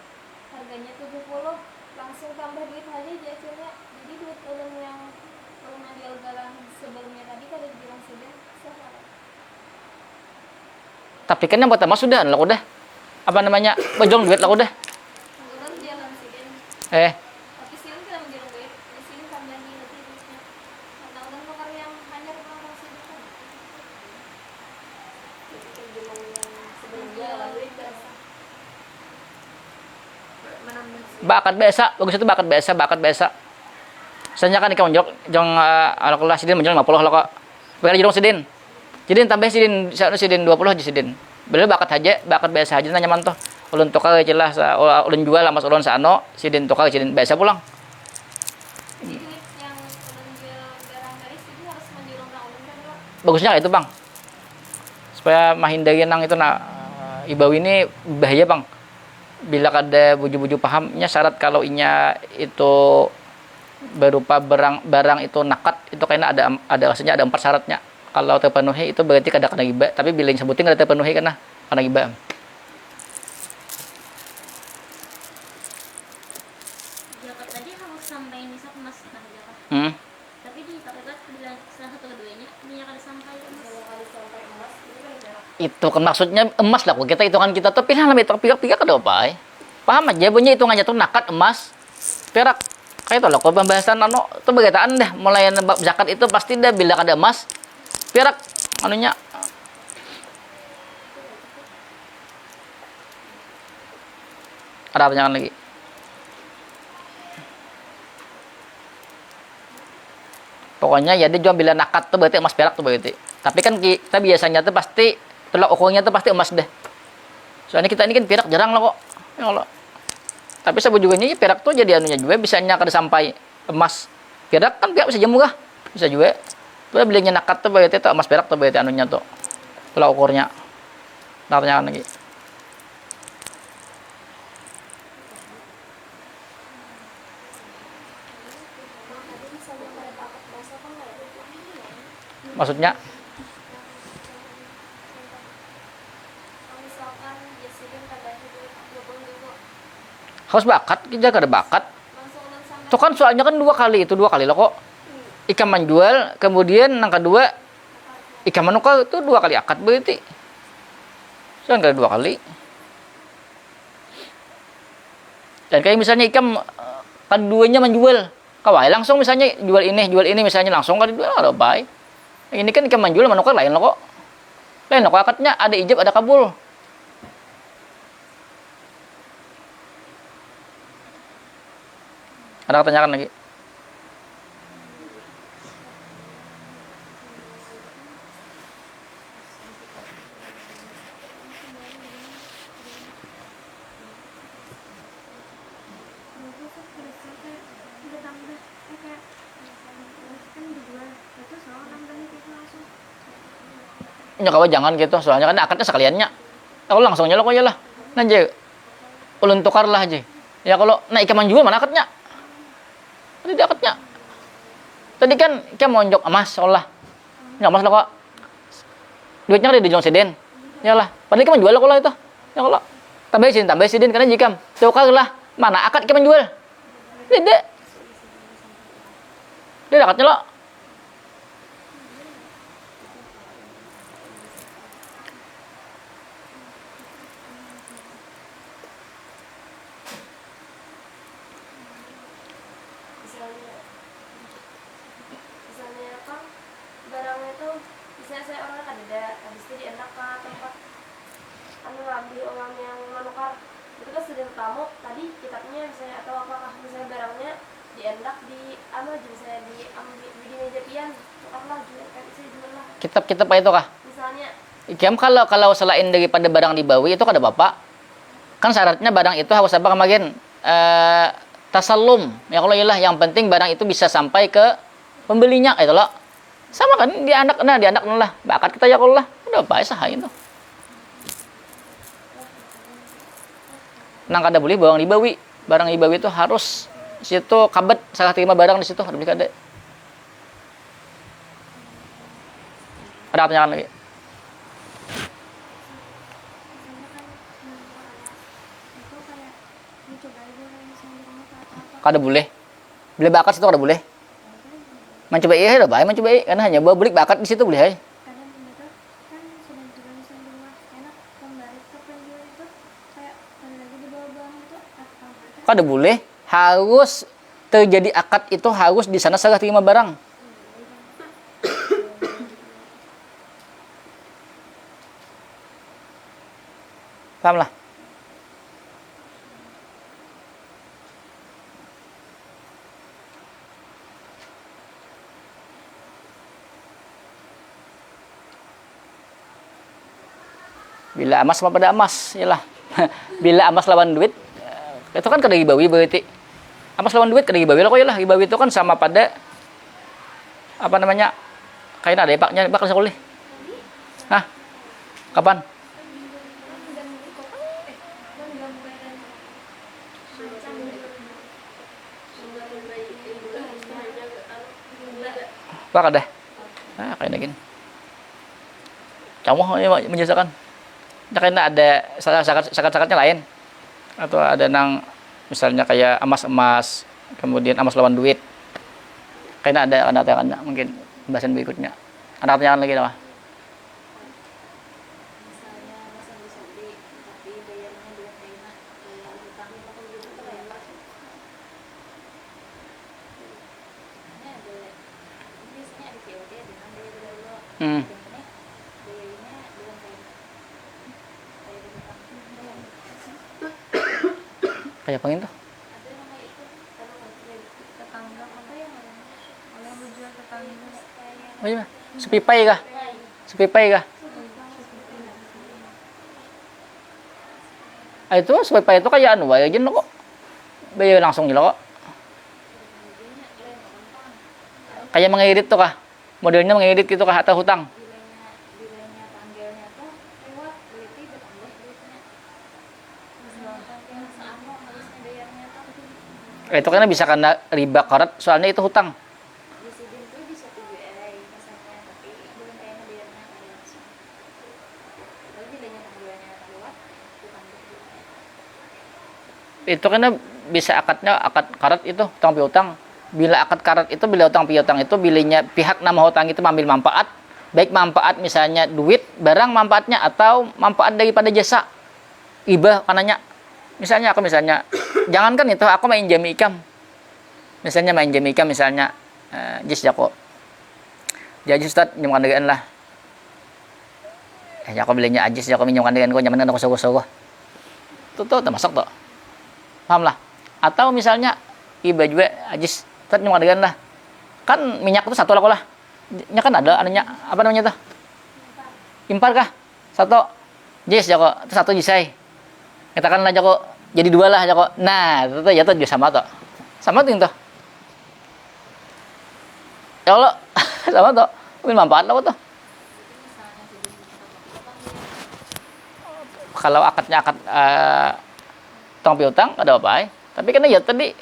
Tapi kan yang pertama sudah lah udah. Apa namanya? Bojong duit lah udah. Orang jalan sini. Eh, Tapi sini kita menjual duit. Di sini tambah di nanti duitnya. Karena orang lokal yang hanya orang sini kan. Jadi penjualan yang sebelumnya lah duit biasa. Menambah sih. bagus itu bakat biasa. Misalnya kan ikaw jong ala kelas sidin menjual 50 lah kok. Pera jurong sidin. Sidin tambah sidin 20 aja sidin. Bener bakat biasa aja nanya mantoh. Ulun tukar jelas ulun jual mas ulun sano sidin tukar sidin biasa pulang. Jadi duit yang orang jual barang dari sini harus menjual orang ulun kan Pak? Bagusnya kayak itu bang, supaya menghindari nang itu ibau ini bahaya bang. Bila ada buju-buju pahamnya syarat kalau inya itu berupa barang itu nakat itu kayaknya ada rasanya ada 4 syaratnya. Kalau terpenuhi itu berarti kada kena riba, tapi bila yang sebutin kada terpenuhi kena riba. Jakat tadi harus sampai nisab emas nah jakat. Tapi di takekat bila salah satu keduanya dia kada sampai emas. Kalau kali sampai emas itu kan perak. Itu kan maksudnya emas lah kok kita hitungan kita tuh pilihan lebih pihak kada apa paham aja punya hitungannya tuh nakat emas perak kayak itu loh kalau pembahasan itu berkaitan dah mulai bab zakat itu pasti dah bila ada emas perak anunya ada pertanyaan lagi. Pokoknya ya dia jual bila nakat tuh berarti emas perak tuh berarti. Tapi kan kita biasanya tuh pasti tolak ukurnya tuh pasti emas deh. Soalnya kita ini kan perak jarang lah kok. Ya Allah. Tapi sebujurnya perak tuh jadi anunya juga bisanya kada sampai emas. Perak kan perak bisa murah. Bisa juga. Tuh belinya nakat tuh berarti tuh emas perak tuh berarti anunya tuh. Tolak ukurnya. Pertanyaan lagi. Tadi misalnya pada paket biasa kan nggak ya? Maksudnya Kalau misalkan dia sini tambah duit 20.000 harus bakat, kita kada bakat. langsung ulun sampai Tuh kan soalnya kan dua kali loh kok. Ikan menjual, kemudian yang kedua ikan menukar itu 2 kali akad berarti. Soalnya kada 2 kali. Dan kayak misalnya ikan keduanya menjual, kawai langsung misalnya jual ini misalnya langsung kada jual ada baik. Ini kan ikan menjual menukar lain loh kok. Lain loh kok akadnya ada ijab ada kabul. Ada pertanyaan lagi? Ya kalau jangan gitu, soalnya kan akadnya sekaliannya. Kalau langsungnya lo kok ya lah. Nanti ulun tukar lah aja. Ya kalau nah ikan menjual mana akadnya? Tadi akadnya. Tadi kan ikan mau njok emas seolah. Ya emas lah kok. Duitnya kan di jong siden. Ya lah. Padahal ikan menjual lah itu. Ya kalau tambah siden karena jika tukar lah. Mana akad ikan menjual? Tidak. Tidak akadnya lo. Misalnya kan barangnya itu misalnya saya orangnya kan ada habis itu dienak ke tempat anu ambil orang yang menukar itu kan sudah tamu tadi kitabnya misalnya atau apakah misalnya barangnya diendak di anu aja misalnya diambil di meja pian tukarlah jual kan saya jual lah Kitab-kitab apa itu kah? misalnya Ikem kalau selain daripada barang dibawi itu kada bapak. Kan syaratnya barang itu harus apa kemarin? Tasallum. Ya kalau iyalah yang penting barang itu bisa sampai ke pembelinya itu loh. Sama kan di anak lah. Bakat kita ya kalau lah. Udah apa sah itu. Nang kada boleh barang dibawi. Barang dibawi itu harus situ kabet salah terima barang di situ harus kada. Ada pertanyaan lagi? Kada boleh. Beli bakat situ kada boleh. Mencoba iya ada baik, mencoba iya karena hanya bawa beli bakat di situ boleh. Kada boleh, harus terjadi akad itu harus di sana serah terima barang. Paham lah? Bila emas sama pada emas, yalah. Bila emas lawan duit, itu kan kada ribawi berarti. Emas lawan duit kada ribawi lah kok, yalah. Ribawi itu kan sama pada apa namanya? Kayaknya ada ya paknya, Pak sekolah. Hah? Kapan? Pak ada? Ah, kayaknya gini. Kamu ini menjelaskan. Nah, kayaknya ada syarat-syaratnya lain. Atau ada nang misalnya kayak emas-emas, kemudian emas lawan duit. Kayaknya ada mungkin pembahasan berikutnya. Ada pertanyaan lagi apa? Misalnya masa bisa beli tapi bayarnya belum terima kayak hutang apa gitu tuh ya Pak. Ini ada biasanya ada COD dengan bayar dulu. Hmm. Dengan bayarnya belum terima. Bayar hutang. Kayak apa itu? Ada nama itu kalau nggak tetangga apa yang orang menjual tetangga kayak Oh iya. Supipai kah? Supipai kah? Ah, itu supipai itu kayak anu wae kok. Bayar langsung gitu kok. Kayak mengirit tuh kah? Modelnya mengirit gitu kah atau hutang? bilangnya tanggalnya tuh lewat berarti bertambah duitnya. Sedangkan yang seano harusnya bayarnya tuh Itu karena bisa kena riba karat soalnya itu hutang. disidin tuh bisa 7 misalnya tapi belum kayaknya bayarnya ada langsung. Lalu bilangnya tanggalnya lewat ditambah duitnya. Itu karena bisa akad karat itu hutang piutang. Bila akad karat itu bila hutang piutang itu bilanya pihak nama hutang itu mengambil manfaat, baik manfaat misalnya duit, barang manfaatnya atau manfaat daripada jasa. Ibah kananya. Misalnya jangankan itu aku main jami ikam. Misalnya main jami ikam misalnya jis jako. Jadi Ustaz nyamkan dengan lah. Jako belinya ajis jako minjamkan dengan ko nyaman aku sogo-sogo. Tuh termasuk tuh. Paham lah. Atau misalnya iba juga ajis Ustaz nyamkan dengan lah. Kan minyak itu satu lah kok lah. Nya kan ada anunya apa namanya tuh? Impar kah? Satu. Jis jako, itu satu jisai. Katakanlah jako jadi dua lah jako. Nah, itu ya tuh juga sama tuh. Sama tuh itu. Ya Allah, sama tuh. Ambil manfaat lah tuh. Kalau akadnya akad utang piutang ada apa? Tapi kan ya tadi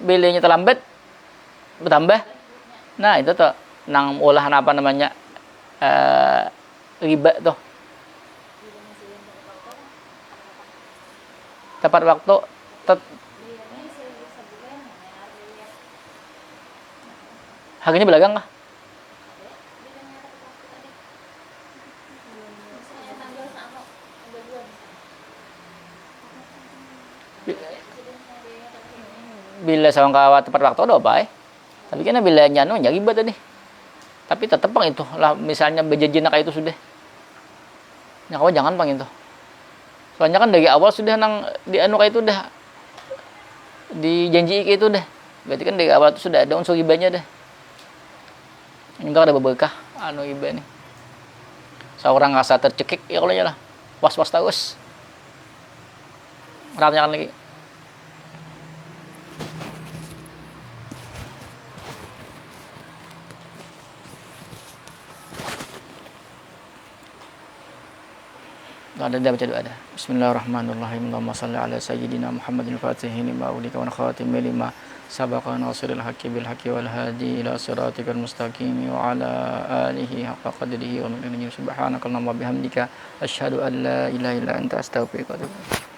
bilenya terlambat bertambah. Nah, itu tuh nang olahan apa namanya? Riba tuh. Tepat waktu harganya belagang kah? Bila sawang kawa tepat waktu ada apa? Tapi kan bila nyanu nya ribet tadi. Tapi tetap pang itu lah misalnya berjanji kayak itu sudah. Ya kau jangan pang itu. Soalnya kan dari awal sudah nang di anu kayak itu dah dijanji kayak itu dah. Berarti kan dari awal itu sudah ada unsur ribanya dah. Enggak ada berkah anu riba nih. Seorang rasa tercekik ya kalau lah. Was-was terus. Pertanyaan lagi. Ada baca doa ada. Bismillahirrahmanirrahim. Allahumma shalli ala sayyidina Muhammadin fatihin lima ulika wa khatimi lima sabaqa nasril haqqi bil haqqi wal hadi ila siratikal mustaqim wa ala alihi haqqa qadrihi wa miqdarihi subhanakallahumma bihamdika asyhadu an la ilaha illa anta astaghfiruka wa atubu ilaik.